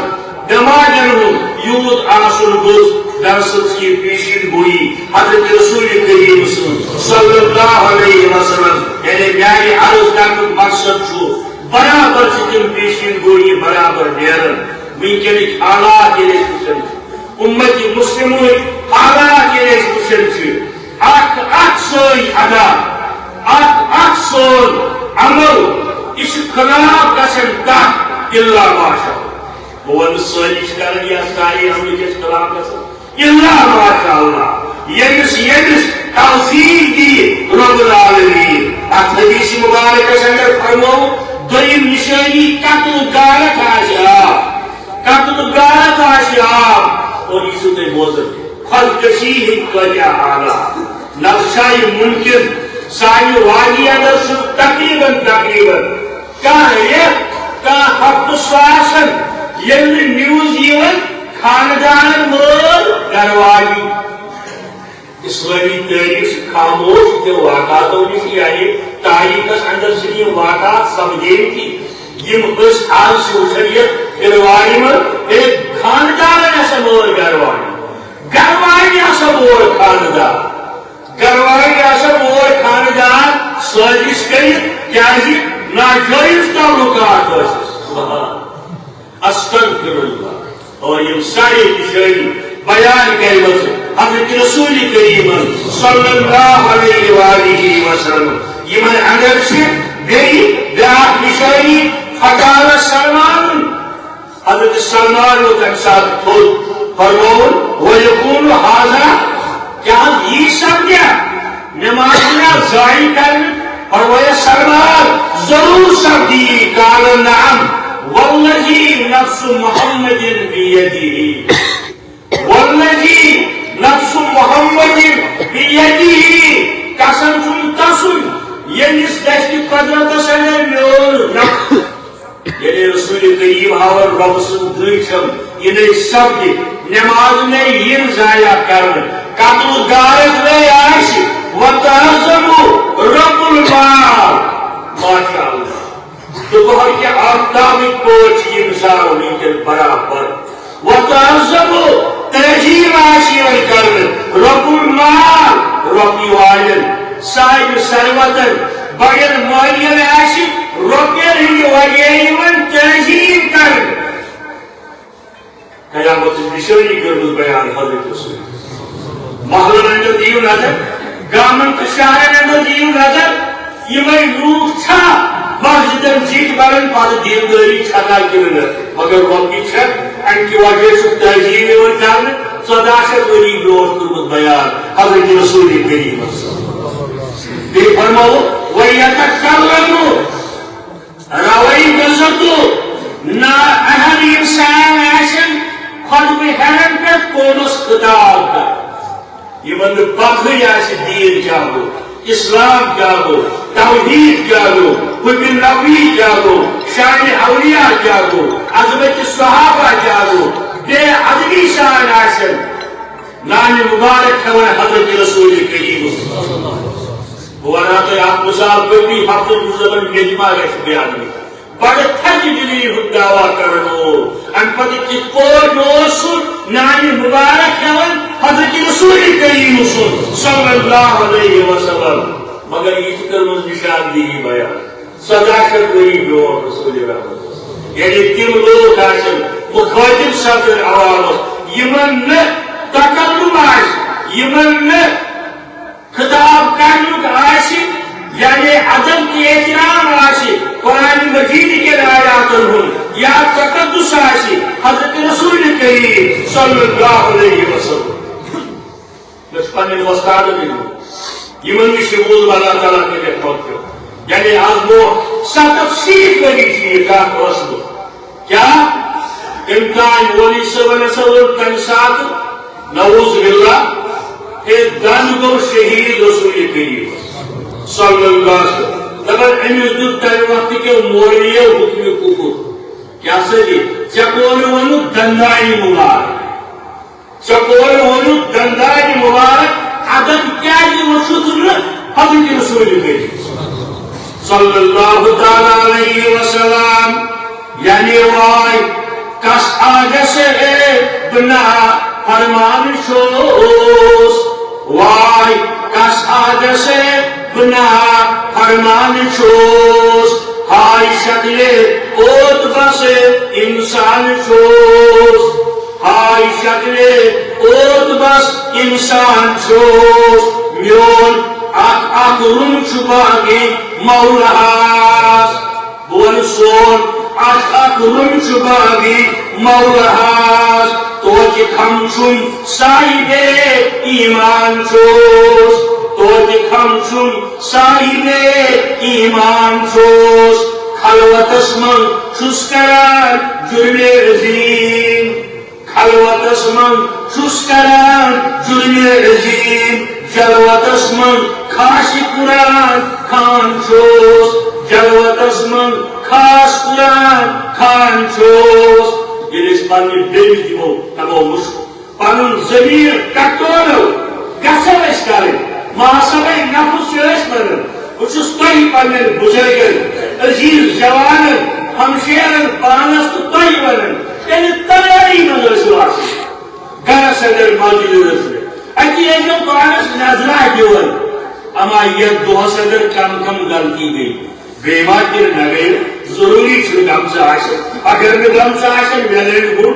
نمازن ہند یوت آسن گوس درست کی پیشین گوئی حضرت رسول کریم صلی اللہ علیہ وسلم یعنی میاری عرض کرنے مقصد چھو برابر تم پیشین گوئی برابر نیرن ونکن حالات وچن امت مسلم حالات وچن اخ سوئی ادا اخ سون عمل یہ خلاف گھن تک الا ماشاء بہت سٲری کران یا ساری عمل کس خلاف گھن الا ماشاء اللہ یمس توفیق دی رب العالمین ات حدیث مبارکس اندر فرمو دویم نشانی قتل غارت آشیاب اور یہ سوتے بوزن خودکشی کیا حالات نقشائی ممکن ساری وادی اندر تقریباً کا ہفتہ ساسن یل نیوز یون خاندان مول گروالی اسلامی تاریخ خاموش کے واقعاتوں نش یعنی تاریخ اندر سے یہ واقعات سمجھیں کی یم اس حال سے وچھریت گروانی میں ایک خاندان ایسا مول گروانی ایسا مول خاندان سازش کری کیازی ناجائز تعلقات استغفر اللہ اور یم ساری نشانی بیان کرے حضرت رسول کریم صلی اللہ علیہ وآلہ وسلم یمن اندر سے گئی بیاکھ نشانی فقال سلمان حضرت سلمان و تک ساتھ تھوڑ فرمون وَيَقُولُ حَاضَرَ کیا یہ سمجھا نمازنا ضائع کرنے فرمایا سلمان ضرور سمجھی قال نعم والذی نفس محمد بیدہ والذی نفس محمد بیدہ قسم چھُم تسُن ییٚمِس گژھِ قدرتس اندر میون نفع ییٚلہِ رسول کریم ہاوان رۄب سٕنٛز دٔچھم یہِ نَے سپدِ نٮ۪ماز نَے یِن ضایع کرنہٕ قتل غارت نَے آسہِ وتعظموا رب المال ماشاء اللہ دُپہر کہِ آفتابٕکۍ پٲٹھۍ چھِ یہِ مثال وٕنکٮ۪ن برابر وتعظموا تعظیٖم آسہِ یِوان کرنہٕ رب المال رۄپیہِ والٮ۪ن صاحب ثروتن بڑٮ۪ن مٲلین آسہِ رۄپین ہٕنٛدِ وجہ یِوان تعظیٖم کرنہٕ قیامتٕچ نِشٲنی کٔرمٕژ بیان حضرت رسول محلن اندر دیو نظر گامن تہٕ شہرن اندر دیو نظر یِمے لوٗکھ چھا مسجدن زِٹھۍ بنان پتہٕ دیندٲری چھنا کِنہٕ نہٕ مگر رۄپیہِ چھکھ امہِ کہِ وجہ چھُکھ تعظیٖم یِوان کرنہٕ 1400 ؤری برونٛٹھ کوٚرمُت بیان حضرت رسول کریٖمس بیٚیہِ فرموو وَیَتَکَلَّمُ روی بزرگو نا اہل انسان آسن خطبہ ہرن پہ کونس خطاب کا یہ بند پتھر آسے دین کیا ہو اسلام کیا ہو توحید کیا ہو حب نبی کیا ہو شان اولیاء کیا ہو عظمت صحابہ کیا ہو بے عدلی شان آسن نام مبارک ہے حضرت رسول کریم وانا تو آپ مثال پڑی ہفتہ گزرن مجمع گژھِ بیان بڑے تھج دلی ہُنٛد دعوا کرن وول امہِ پتہٕ کِتھ پٲٹھۍ اوس سُہ نانہِ مُبارک ہٮ۪وان حضرت رسول کریم صلی اللہ علیہ وسلم مگر یہ تہِ کٔرمٕژ نِشاندہی بیان 1400 ؤری برونٛٹھ رسول رحمت یعنی تِم لوٗکھ آسن مُخٲطِب صدر عوامس یِمن نہٕ تکلُم آسہِ یِمن نہٕ خطاب کرنُک آسہِ یعنی عدم کے احترام آسہِ قرآن مجید کے آیاتن ہُنٛد یا تقدس آسہِ حضرت رسول کریم صلی اللہ علیہ وسلم مےٚ چھُ پنٕنٮ۪ن وۄستادن نِش یِمن نِش بوٗز اللہ تعالیٰ کٔرِتھ پوٚتھیو یعنی آز برونٛہہ 70 ؤری چھِ یہِ کتھ ٲسمٕژ کیٛاہ امتحان ولی صٲبن ہسا ووٚن تمہِ ساتہٕ نعوذ باللہ دن گو شہید رسول کریم صلی اللہ علیہ وسلم دپان امس دیت تمہِ وقت کیو مولویو حکمِ کفر کیا سا جی ژےٚ کوٚرُے ووٚنُکھ دندانہِ مبارک ژےٚ کوٚرُے ووٚنُکھ دندانہِ مبارک عدم کیازِ وُچھُتھ نہٕ حضرت رسول کریم صلی اللہ تعالی علیہ وسلم یعنی وای کس آگس بنا فرمان چھوس وای کس آگس بنا فرمان چھوس ہائی شکل اوت بس انسان چھوس ہائی شکل اوت بس انسان چھوس میون اک رون چھپاگی مولاس بول سون اک رون چھپاگی مولاس توجہ کھمچن صاحب ایمان چھوس توجہ کھمچن صاحب ایمان چھوس خلوتس من چھس کران جرم عظیم خلوتس من چھس کران جرم عظیم جلوتس من خاص قرآن خان چھوس جلوتس من خاص قرآن خان چھوس ییٚلہِ أسۍ پننہِ بیٚنہِ دِمو تمو مُشک پنُن ضمیٖر ٹٹورو گژھو أسۍ کرٕنۍ محاسبے نفس چھِ أسۍ کران بہٕ چھُس تۄہہِ پننٮ۪ن بُزرگن عزیٖز جوانن ہمشیرن پانس تہٕ تۄہہِ ونان ییٚلہِ تیٲری منٛز ٲسِو آسان گرس اندر مسجد ٲسِو اتی ٲسِو پانس نظرا دِوان اما یتھ دۄہس اندر کم کم غلطی گٔے بیٚیہِ ما کِنہٕ نہ گٔے ضروٗری چھُ گمژٕ آسان اگر نہٕ گمژٕ آسان مےٚ لٲگۍ بوٚڑ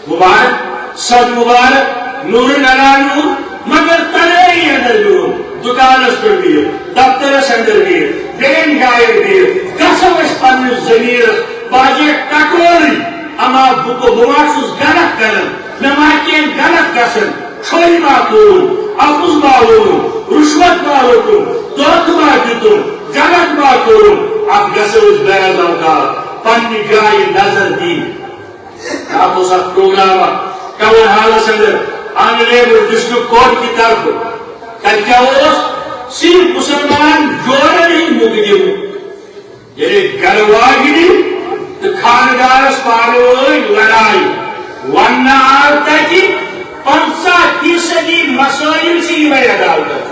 مبارک صد مبارک نور نلا نور مگر تیٲری اندر بِہُن دُکانس پٮ۪ٹھ بِہِتھ دفترس اندر بِہِتھ بیٚیَن جاین بِہِتھ گژھو أسۍ پننِس ضمیٖرس باجے ٹٹورٕنۍ اما بہٕ ما چھُس غلط کران مےٚ ما کینٛہہ غلط گژھان چھوٚلۍ ما کوٚرُم اپُز ما ووٚنُم رُشوت ما روٚٹُم دھوکہٕ ما دیُتُم غلط ما کوٚرُم اتھ گژھو أسۍ بعض اوقات پننہِ جایہِ نظر دِنۍ اتھ اوس اکھ پروگرام ٹاؤن ہالس اندر آنریبل ڈسٹرکٹ کورٹ کی طرف تتہِ کیٛاہ اوس صرف مسلمان جورن ہی مقدم یعنی گرواگنی تو خاندانس پانوئی لڑائی ون آو تک 50% مسائل سے یہ عدالت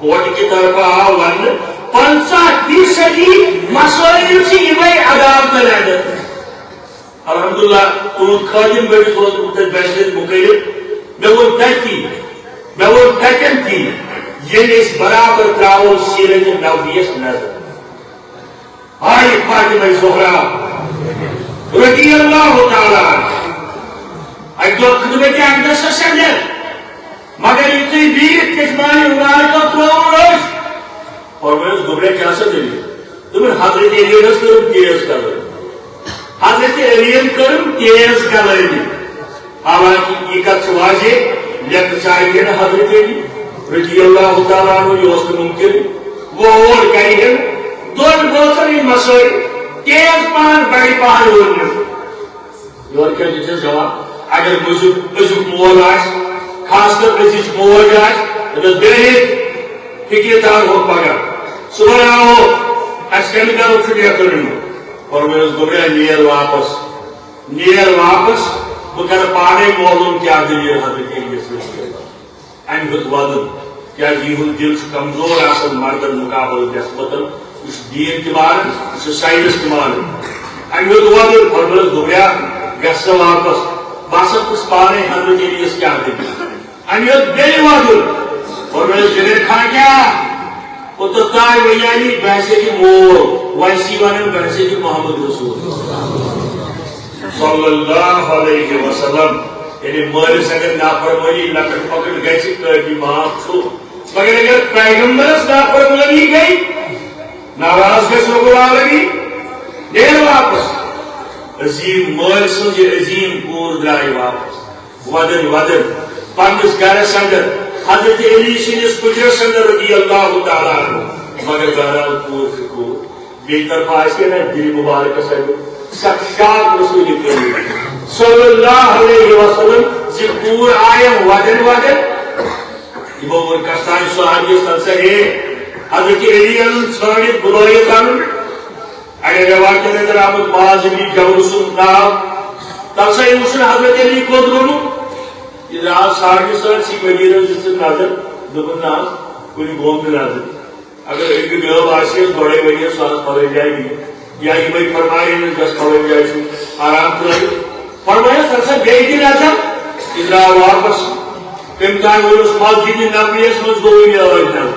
کوٹ کی طرف آو ون 50% مسائل سے یہ عدالت لڑ الحمدللہ تم خادم بڑی سوچ بحث مقرر میں وہ تکن تھی یہ اس برابر تراؤ سیرت نبویس نظر آئی فاطمہ زہرا رضی اللہ تعالی اکدو خدمت اندس سندر مگر اتنی بیر کشمانی انار کا تروم روش اور میں اس گبرے کیا سا دلی تمہیں حضرت علیہ کرم تیز کر لیں حضرت علیہ کرم تیز کر لیں حالانکہ یہ کچھ واضح لیکن چاہیے نا حضرت علیہ رضی اللہ تعالیٰ عنہ یہ اس ممکن وہ اور کہی ہے دون بوسری مسئل تیز پان بڑی پان ہونے اور کیا جیسے جواب اگر مجھے مول آج خاص کر مجھے مول آج تو دہت فکر دار ہو پگا صبح آؤ اس کے لئے کرو چھٹیا کرنے اور میں اس گبریا نیر واپس وہ کہا پانے معلوم کیا دلیل حضرت علیہ السلام ان بت وادن کیا یہ دل کمزور آسن مردن مقابل نسبتن اس دین کے بارے اس سائنس کے بارے ان بت وادن اور میں اس گبریا گس واپس باسط اس پانے حضرت علیہ السلام کیا دلیل ان بت بیلی وادن اور میں اس جنر کھا کیا وہ تو تائی ویانی بحثے کی مور ویسی وانے بحثے کی محمد رسول صلی اللہ علیہ وسلم یعنی مالس اگر نافرمانی لکٹ پکڑ گئی سے کردی معاف چھو مگر اگر پیغمبرس نافرمانی گئی ناراض کے سوگرا لگی دیر واپس عظیم مالس جو عظیم پور درائی واپس ودن پانکس گھر سندر حضرت علی سنس کجر سندر رضی اللہ تعالیٰ مگر گھر پور سے پور بے طرف آئیسے نا دل مبارک سندر سکشات رسول کریم صلی اللہ علیہ وسلم زبور آئیم ودن یہ بہت کستانی صحابی سلسہ ہے حضرت علی علم چھاڑیت بلویت آنم اگر روایت کے اندر آمد معاذبی جورسن نام تلسہ ایوشن حضرت علی کو درونو یہ رات ساڑی سر سی مدینہ جس سے نازل دبن ناز کوئی گوم میں نازل اگر ایک گلب آسیس بڑے بڑے سواز پڑے جائے گی یا یہ بھائی فرمائے انہیں جس کھوئے جائے چھو آرام کرے فرمائے سرسا گئی دن آجا ادرا واپس امتحان ہوئی اس مسجد نبی اس مجھوئی میں آوائی تھا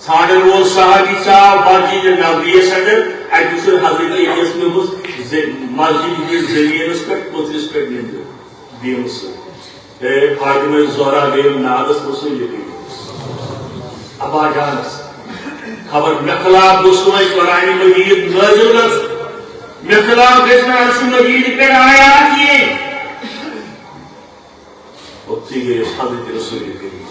ساڑھے روز صحابی صاحب مسجد نبی سندر ایک دوسرے حضرت علیس میں مسجد کی زمین اس پر مطلس پر نہیں دے دیم سے فاطمہ زہرا دیم نادس رسول لگی ابا جانس خبر مخلاف دوسرے قرآن مجید نازل گز مخلاف جسنا عرش مجید پر آیات یہ اتھی گئے حضرت رسول کریم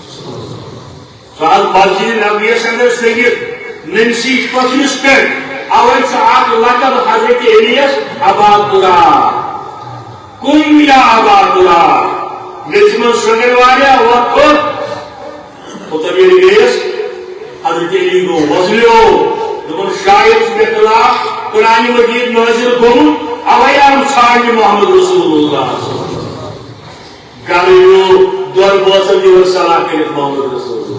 سوال مسجد نبی سندر سید ننسی پترس پر اول ساعت لقب حضرت علیس عباداللہ کن یا عباداللہ نجم سنگر والا وقت اتبیر گئیس حضرت علی کو وزلیو دکن شاید کے خلاف قرآن مجید نازل گم اویام ساڑی محمد رسول اللہ گالیو دور بوسن دیور صلاح کرت محمد رسول اللہ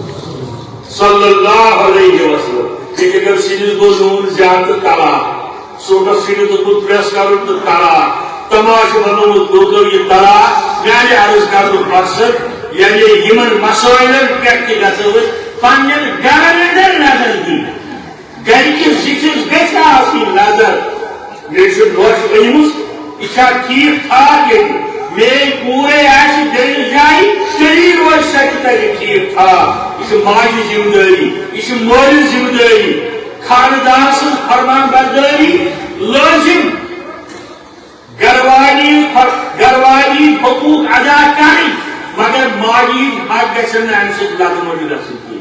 صلی اللہ علیہ وسلم لیکن اگر سینس کو نون زیادہ تلا سوٹا سینس کو پریس کرن تو تلا تماش بنو دوتو یہ تلا یعنی عرض کرن مقصد یعنی یمن مسائل پریکٹی گسوئی پانین گھر نظر دی گھر کی ذکر گھتا آسی نظر میرے سے نوش ایموس اشار ٹھیک تھا کہ میں پورے ایسی دل جائی تری روش سکتا کہ ٹھیک تھا اس ماجی ذمہ داری اس مولی ذمہ داری خاندان سے فرمان برداری لازم گھروالی حقوق ادا کری مگر ماجی حق گسن انسد لازم رسل کی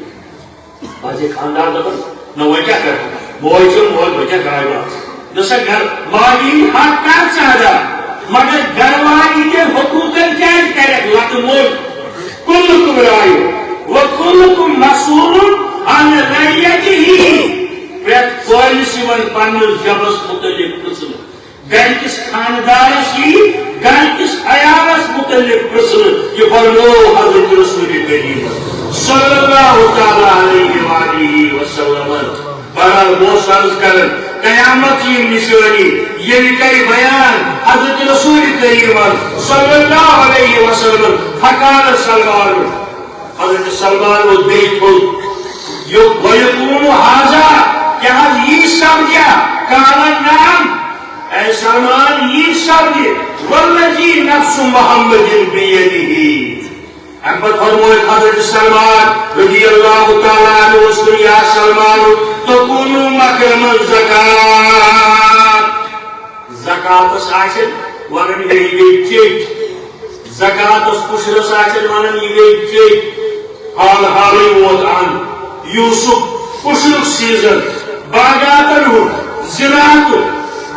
بازی خاندان دکھر نہ وہ کیا کرتا بوئی سے موئی بچہ کرائے گا جیسا گھر مالی حق کر چاہتا مگر گھر والی کے حقوق کیا کرے لکھ موئی کل کبرائی وَكُلُّكُمْ مَسْئُولٌ عَنْ رَعِيَّتِهِ پرٛٮ۪تھ کورِ یِوان پنٛنِس جبس مُتعلق پرٛژھنہٕ گرِ کِس خاندانس گرِ کِس عیالس مُتعلق پرٛژھنہٕ یہِ فرموو حضرت رسول کریم صلی اللہ تعالیٰ علیہ وآلہ وسلم بہرحال بہت عرض کرن قیامت کی نشانی یہ کئی بیان حضرت رسول کریم صلی اللہ علیہ وسلم فقال سلمان حضرت سلمان وہ دیکھو وَيَقُولُ هَذَا کیا یہ سمجھا قال نعم اے سلمان یہ سمجھے وَالَّذِي نَفْسُ مُحَمَّدٍ بِيَدِهِ احمد فرموئے حضرت سلمان رضی اللہ تعالیٰ عنہ اسکر یا سلمان تکونو مکرم الزکاة زکاة اس آشن ونن یہ گئی چیٹ زکاة اس کشرس آشن ونن یہ گئی چیٹ حال حالی وضعان یوسف کشرک سیزن باغاتن ہو زراعت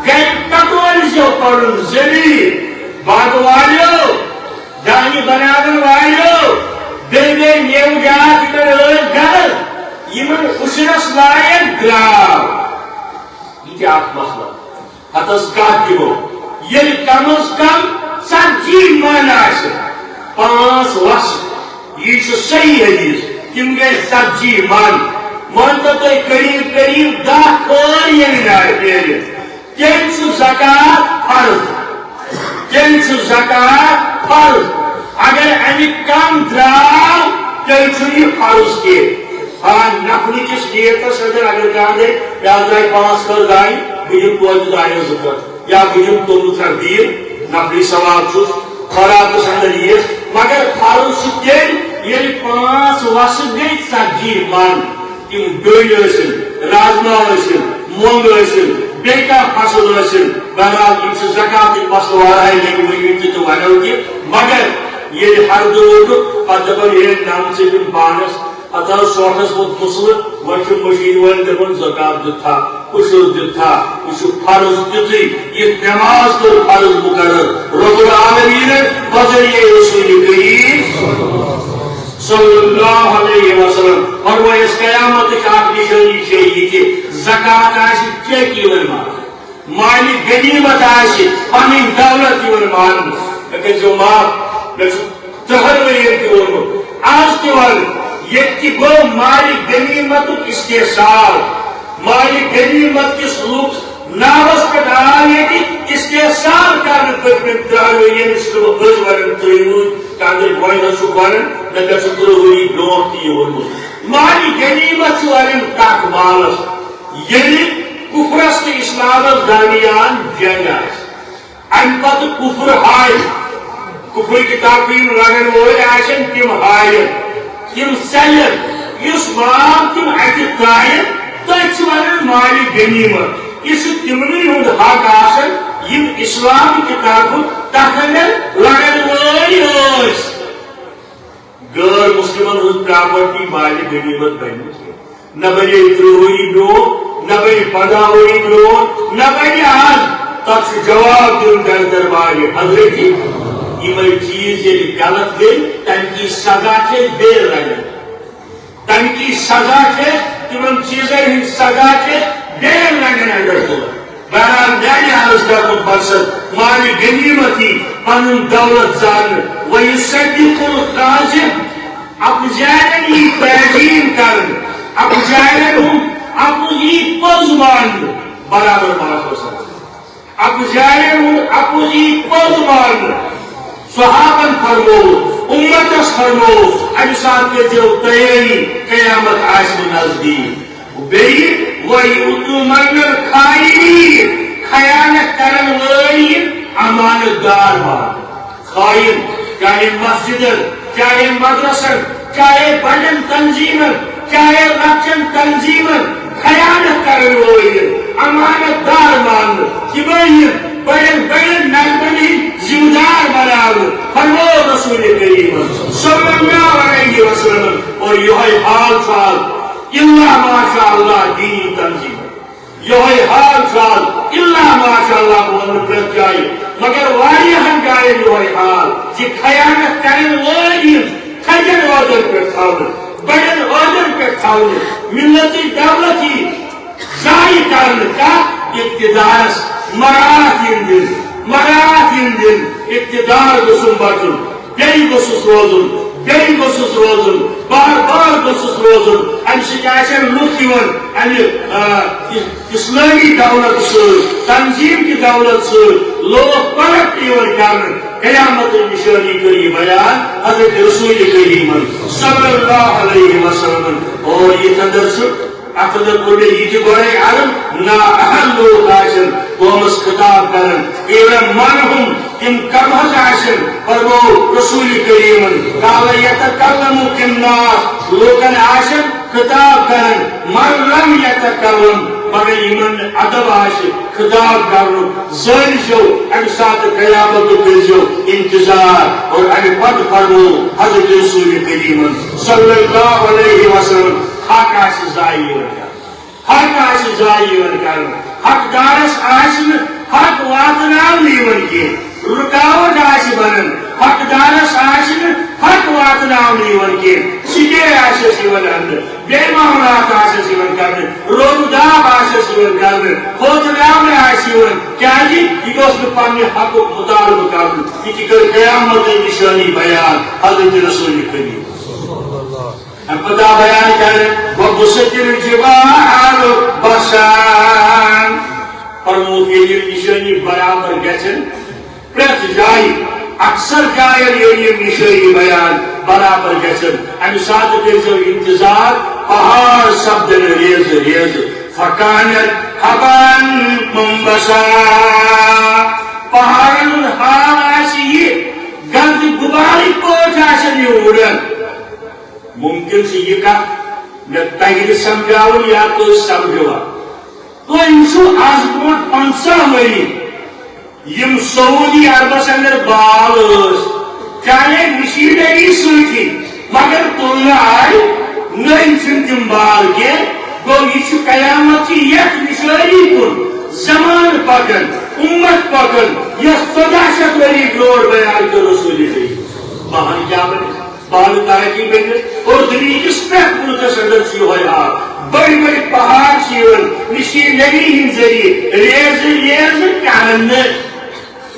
گئی کٹوال جو پڑھن زمین باغوالیو دانی بنادن والو بیگے نیو جات کر گھر یمن اشرس لائق گراو یہ کیا مسئلہ حتس کات دیو یہ کم از کم سچی مانا ہے 5 وقت یہ صحیح حدیث تم گئے سچی مان تو قریب قریب 10 کور یہ نائے تم زکات فرض تم زکات فرض اگر امیک کم دراو تیل یہ فرض کے ہاں نفلی کس نیتس اگر کہاں دے یا دائی 5 کر دائی بجم کوئی دائی زکات یا بجم تو تردیر نفلی ثواب چھوٹ خراب پسند یہ مگر فرض تیل یہ 5 وصف گئی سبزی مان تم ڈوئی ٲسِن رازما ٲسِن مونگ ٲسِن بیٚیہِ کانٛہہ فصل ٲسِن بہرحال یِم چھِ زکاتٕکۍ مسلہٕ وارٕے لگہِ وٕنہِ تہِ وَنو کہِ مگر ییٚلہِ ہردٕ روٗدُکھ پتہٕ دَپان ہے نم ژٔٹِن پانس پتہٕ آو سونٛتھس ووت مسلہٕ وۄنۍ چھُ مٔشیٖن وٲلۍ دَپان زکات دِتھا اُشُر دِتھا یہِ چھُ فرض تیُتھُے یہِ نٮ۪ماز کٔر فرض مُقرر رۄب العالمیٖنن بذریعہ رسول کریم صلی اللہ علیہ وسلم فرمائے اس قیامت اخ نشانی چاہیے کہ زکات آسی چیکی ورمان مالی غنیمت آسی پنی دولت ورمان لیکن جو ماں تہر وریم کی ورمان آج کی ور یکی گو مالی غنیمت استحصال مالی غنیمت کس لوگ ناوس پر آئے کہ استحصال کرنے پر میں تہر وریم اس کو بز ورم تریمون کاندر گوئی نسو ورم نگر سکر ہوئی دورتی ورمان مالی غنیمت ورم تاک مالس یعنی کفرست اسلام درمیان جنگ آئے ان پت کفر ہائے کفر کی تاقیم لگن ہوئے آشن تم ہائے تم سیل اس مام تم اکی تائن تو اچھ ورن مالی غنیمت اس تمنی ہند حق آسن یم اسلام کتاب تخنر لگن ہوئے ہوئے غیر مسلمان ہند پراپرٹی مالی غنیمت بنی نہ بنے تروہی برو نہ بنے پڑھاوی برو نہ بنے آج تک جواب دن در دربار حضرت یہ چیز یہ غلط گئی تم کی سزا کے دیر لگے تم کی سزا کے تم چیزیں ہند سزا کے دیر لگنے اگر تو بہرحال میری عرض کا مقصد مالی غنیمتی پن دولت زان ویصدق القاذب اب جائن یہ تعظیم کرن اب جائن اب یہ پوز مان برابر بات ہو سکتا اب جائن اب یہ پوز مان صحابن فرمو امتس فرمو اجساد کے جو تیاری قیامت آسم نزدیک بیئی وَيُؤْتُ مَنَّ الْخَائِنِينَ خیانت کرن والی امانت دار بات خائن چاہے مسجد چاہے مدرسہ چاہے بڑن تنظیم چاہے لچن تنظیم خیانت کرن والی امانت دار مان کہ بڑن بڑن نظمنی ذمہ دار بناو فرمو رسول کریم صلی اللہ علیہ وسلم اور یہ حال چال اللہ ماشاء اللہ دینی تنظیم یہ حال چال اللہ ماشاء اللہ مگر واریہن جائے یہ حال کہ خیانت کرن والی تھجن عہدن پہ تھاؤن بڑن عہدن پہ تھاؤن ملتی دولتی ضائع کرنے کا اقتدارس مرات دن اقتدار گسن بچن بیٚیہِ گوٚژھُس روزُن بار بار گوٚژھُس روزُن امہِ سۭتۍ آسن لُکھ یِوان امہِ اسلٲمی دولت سۭتۍ تنظیٖم کہِ دولت سۭتۍ لوگ پرکھ یِوان کرنہٕ قیامتٕچ نشٲنی کٔر یہِ بیان حضرت رسول کریٖمن صلی اللہ علیہ وسلم اور یہِ اندر چھُ اتھ اندر کوٚر مےٚ یہِ تہِ گۄڈے عرض نا اہل لوگ آسن قومس خطاب کران ایون منہم تم کم حظ آسن فرمو رسول کریمن قال یتکلم الناس لوکن آسن خطاب کران من لم یتکلم مگر یمن ادب آسہِ خطاب کرن زٲنۍزیو امہِ ساتہٕ قیامتُک کٔرۍزیو انتظار اور امہِ پتہٕ فرمو حضرت رسول کریمن صلی اللہ علیہ وسلم حق آسہِ ضایع یِوان کرنہٕ حقدارس آسہِ نہٕ حق واتناونہٕ یِوان کینٛہہ رُکاوٹ آسہِ بنان حقدارس آسہِ نہٕ حق واتناونہٕ یِوان کینٛہہ سِٹے آسٮ۪س یِوان اننہٕ بے معاملات آسٮ۪س یِوان کرنہٕ روب داب آسٮ۪س یِوان کرنہٕ کھوژناونہٕ آسہِ یِوان کیازِ یہِ گوٚژھ نہٕ پننہِ حقُک مُطالبہٕ کرُن یہِ تہِ کٔر قیامتٕچ نشٲنی بیان حضرت رسول کریم پتہ بیان کریں وَبُسَطِ الْجِبَالُ بَسًّا فرمو کہ یہ نشانی برابر گژھن پرٛٮ۪تھ جایہِ اکثر جائن یہ نشانی بیان برابر گژھن امہِ ساتہٕ کٔرۍزیو انتظار پہاڑ سپدن ریز فَكَانَتْ حَبًا مُنبَثًّا پہاڑن ہُنٛد حال آسہِ یہِ گنٛدٕ غُبارٕکۍ پٲٹھۍ آسن یہِ وُڑان ممکن سے یہ کت میں تہر سمجھاؤں یا تو سمجھوا تو انسو آز برونٹھ 50 ؤری یم سعودی عربس اندر بال چاہے مشینری سۭتی مگر تلنہٕ آیہِ نٔنۍ چھِنہٕ تِم بال کینٛہہ گوٚو یہِ چھُ قیامت چہِ یتھ نشٲنی کُن زمان پکان امت پکان یۄس 1400 ؤری برونٹھ بیان کٔر رسول کریم مہان کیاہ بنہِ بال ترقی بنت اور دنیاکس پرٛٮ۪تھ ملکس اندر چھُ یِہوے حال بڑی بڑی پہاڑ چھِ یِوان مشینری ہٕنٛدۍ ذٔریعہٕ ریزٕ کرنہٕ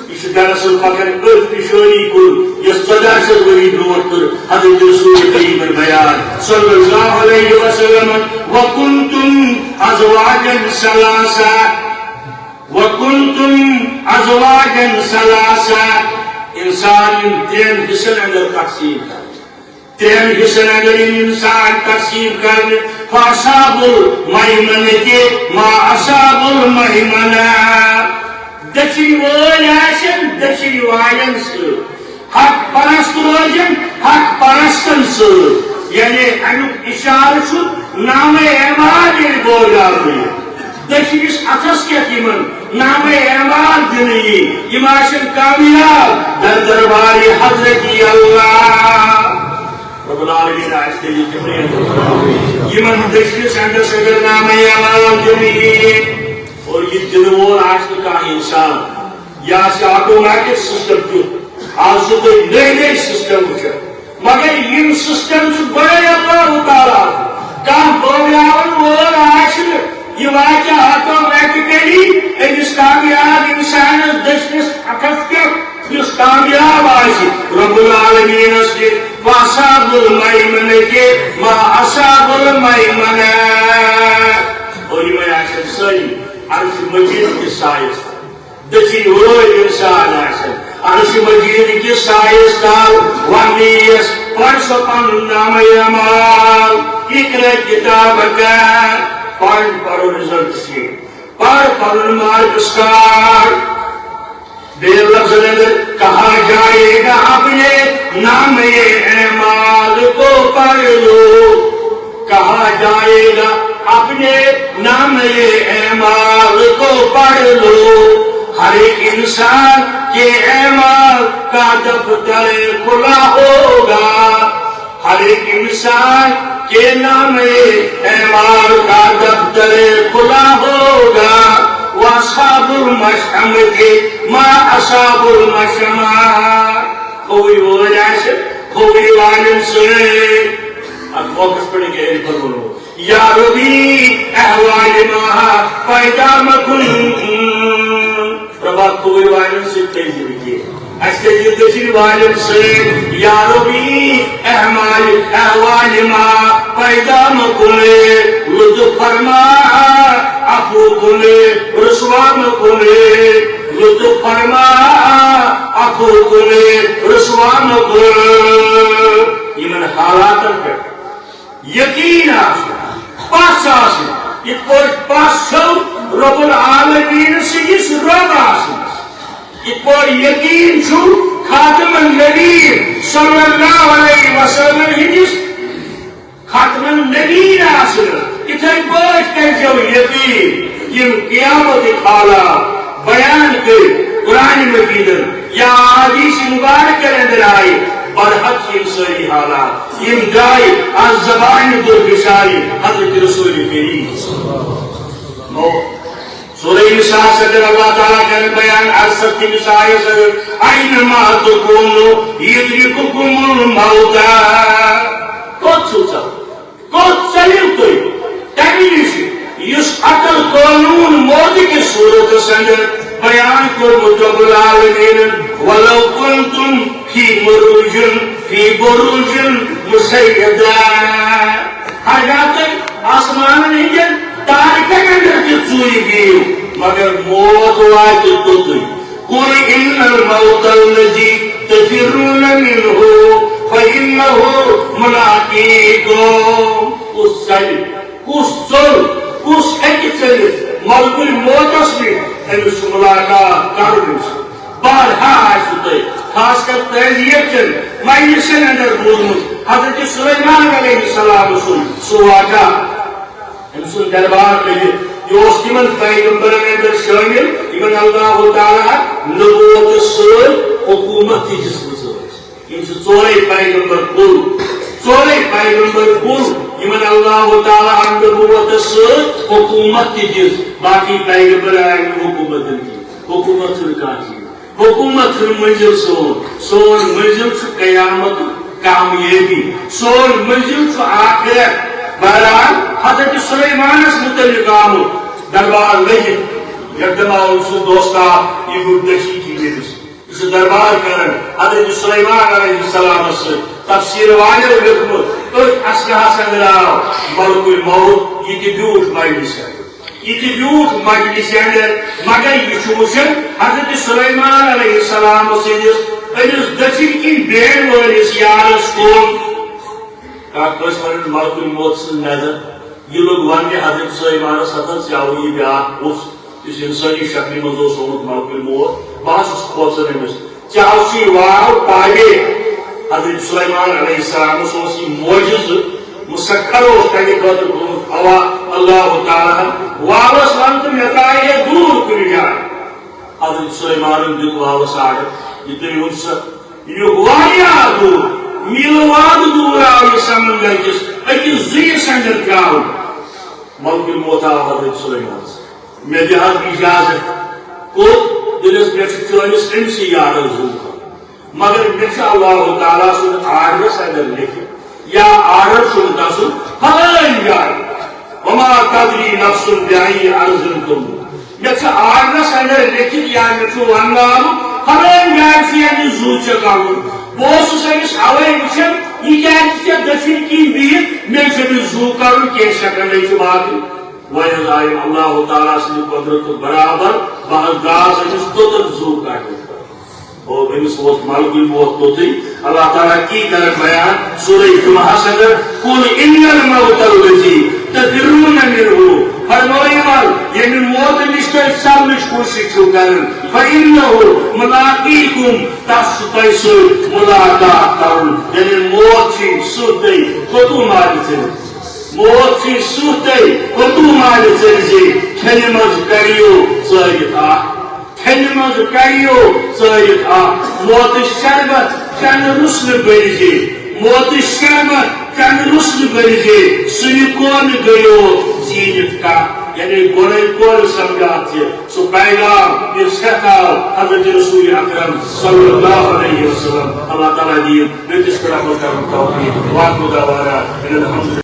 یہ چھُ دراصل پکان أتھۍ نشٲنی کُن یۄس 1400 ؤری برونٹھ کٔر حضرت رسول کریمن بیان صلی اللہ علیہ وسلم وَكُنْتُمْ أَزْوَاجًا ثَلَاثًا انسان یِم 3 حصن اندر تقسیم کرن 3 حصن اندر انسان تقسیم کرنے فاصاب المیمنة ما اصاب المیمنة دچن وٲلۍ آسن دچن والٮ۪ن سۭتۍ حق پرست روزن حق پرستن سۭتۍ یعنی امیُک اشارٕ چھُ نامے اعمال ییٚلہِ بوزاونہٕ دچنس اتھس کیٛاہ یِمن نامے اعمال دِنہٕ یی یِم آسن کامیاب در دربارِ حضرت اللہ رب العالمین آسہِ تیٚلہِ تِمنٕے یِمن دٔچھنِس اندس اگر نامے اعمال دِنہٕ یی اور یہِ دِنہٕ وول آسہِ نہٕ کانٛہہ انسان یہِ آسہِ آٹومیٹک سسٹم تیُتھ آز چھُ تُہۍ نٔے سسٹم وٕچھان مگر یِم سسٹم چھُ گۄڈے اللہ تعالیٰ کانٛہہ بٲگراوَن وول آسہِ نہٕ یہ واتہِ آٹومیٹکلی أکِس کامیاب انسانس دٔچھنِس اتھس کیٛاہ یُس کامیاب آسہِ رب العالمیٖنس دِ فاصاب المیمنة ما اصاب المیمنة اور یِمے آسن سٲری عرش مجیٖد کِس سایس دٔچھِنۍ وٲلۍ انسان آسن عرش مجیٖد کِس سایس تل ونیس پر سۄ پنُن نامے اعمال اقرأ کتابک پڑھ رزلٹ شیٹ پڑھ مارکس کارڈ بے لفظ اندر کہا جائے گا اپنے نام اعمال کو پڑھ لو کہا جائے گا اپنے نام اعمال کو پڑھ لو ہر ایک انسان کے اعمال کا دفتر کھلا ہوگا ہر ایک انسان کے نام اعمال کا دفتر کھلا ہوگا وَأَصْحَابُ الْمَشْأَمَةِ مَا أَصْحَابُ الْمَشْأَمَةِ کوئی وٲلۍ آسہِ کھوری والن سے اب موقع پڑے گئے پر بولو یا ربی احوال ما پیدا مکن پربا کھوری والن سے تیزی بکیے استے جدشی والن سے یا ربی احوال ما پیدا مکن لطف فرما عفو کنے رسوا مکنے لطف فرما عفو کنے رسوا مکنے یہ من حالات پر یقین آسن پاس آسن یہ کوئی پاسو رب العالمین سے اس رب آسن یہ کوئی یقین چھو خاتم النبی صلی اللہ علیہ وسلم ہنس خاتم النبی آسن اتھائی پاس کر جو یقین یہ قیامت خالا بیان کر قرآن مجید یا حدیث مبارک کے اندر آئی برحق سے انسانی حالات یہ جائے از زبان در بشاری حضرت رسول کریم سورہ نساء سے اگر اللہ تعالیٰ کا بیان از سب کی نساء سے اینما تکونو یدرککم الموت کچھ سوچا کچھ چلیو توی تنیشی اس عقل قانون موت کی صورت سندر بیان کو رب العالمین ولو کنتم فی بروج مسیدہ حیات آسمان نہیں تارکن اندر کی چوئی گئی مگر موت وائد تطوی قل ان الموت الذي تفرون منه فإنه ملاقيكم اس چلی کس چل کس ایک چلی ملک الموت اسمی امس ملاقات کرنے سے بارہا آئے خاص کر تہذیب چل مجلسن اندر بوزمت حضرت سلیمان علیہ السلام سو واقعہ امسن دربار میں جو اس تمن پیغمبرن اندر شامل امن اللہ تعالیٰ نبوت سر حکومت کی جسم سر امسن چورے پیغمبر کل چورے پیغمبر کل امن اللہ تعالیٰ نبوت سر حکومت کی جسم باقی پیغمبر آئے حکومت کی حکومت سر کاجی حکومت منزل سون منزل قیامت کامیابی سون منزل آخرت بہرحال حضرت سلیمان متعلق آمد دربار لگی یکدم آؤ دوستا یہ گردشی کی میرس اس دربار کرن حضرت سلیمان علیہ السلام سے تفسیر واجر لکھمت تو اسلحہ سندراؤ ملک الموت یہ بیوٹ مجلس ہے یہ بیوٹ مجلس اندر مگر یہ چھوشن حضرت سلیمان علیہ السلام سے اس دچن کی بین والس یارس کون کاکس ون ملک الموت سے نظر یہ لوگ ون کے حضرت سلیمان ستن سے آو یہ بیاہ اس انسانی شکل مزو سومت ملک الموت باس اس کھوچن امس چاوشی واو پاگے حضرت سلیمان علیہ السلام سوسی موجز مسکر اس تاکہ قدر قومت ہوا اللہ تعالیٰ واوس وانتم یتائی ہے دور کری جائے حضرت سلیمان دیکھ واوس آگے جتنی انسا یہ ہوائیا دور میلواد دور آو یہ سمندر کس ایک زیر سندر کراؤ ملک الموت آو حضرت سلیمان سے میں جہاز کی اجازت کو دلس میں چلانس انسی یار زور مگر بچا اللہ تعالیٰ سن آرڈر سندر لکھے یا آرڈر سنتا سن حلائن جائے وما تدری نفس بیائی ارزن تم میں آرڈر سندر لکھے یا میں وانگارو حلائن جائے سیانی زور چکاؤں بوس سنس آوائی بچن یہ کیا کسی دفن کی بیت میں سے زور کروں کیسا کرنے کی بات وَيَذْ آئیم اللہ تعالیٰ سے قدرت برابر بہت گاز انس دو تر زور کرنے اور انس وقت ملک الموت تو تھی اللہ تعالیٰ کی کر بیان سورہ جمعہ صدر قُلْ إِنَّ الْمَوْتَ الَّذِي تَفِرُّونَ مِنْهُ فرمائے مال یعنی موت نشتر سامنش کوشش چھو کرن فَإِنَّهُ مُلَاقِيكُمْ تَسْتَيْسُ مُلَاقَاتَ کرن یعنی موت چھی سوتے خطو مالی چلی موت چھی سوتے خطو مالی چلی کھنمز کریو سایتا کھنمز کریو سایتا موت شربت چند رسل بریجی موت شربت چند رسل بریجی سنکون گیو زینت کا یعنی گوڑے کول سمجھات سو پیغام یہ سکھاو حضرت رسول اکرم صلی اللہ علیہ وسلم اللہ تعالیٰ دین نتیش کرا مکرم توفیق واقع دعوانا الحمد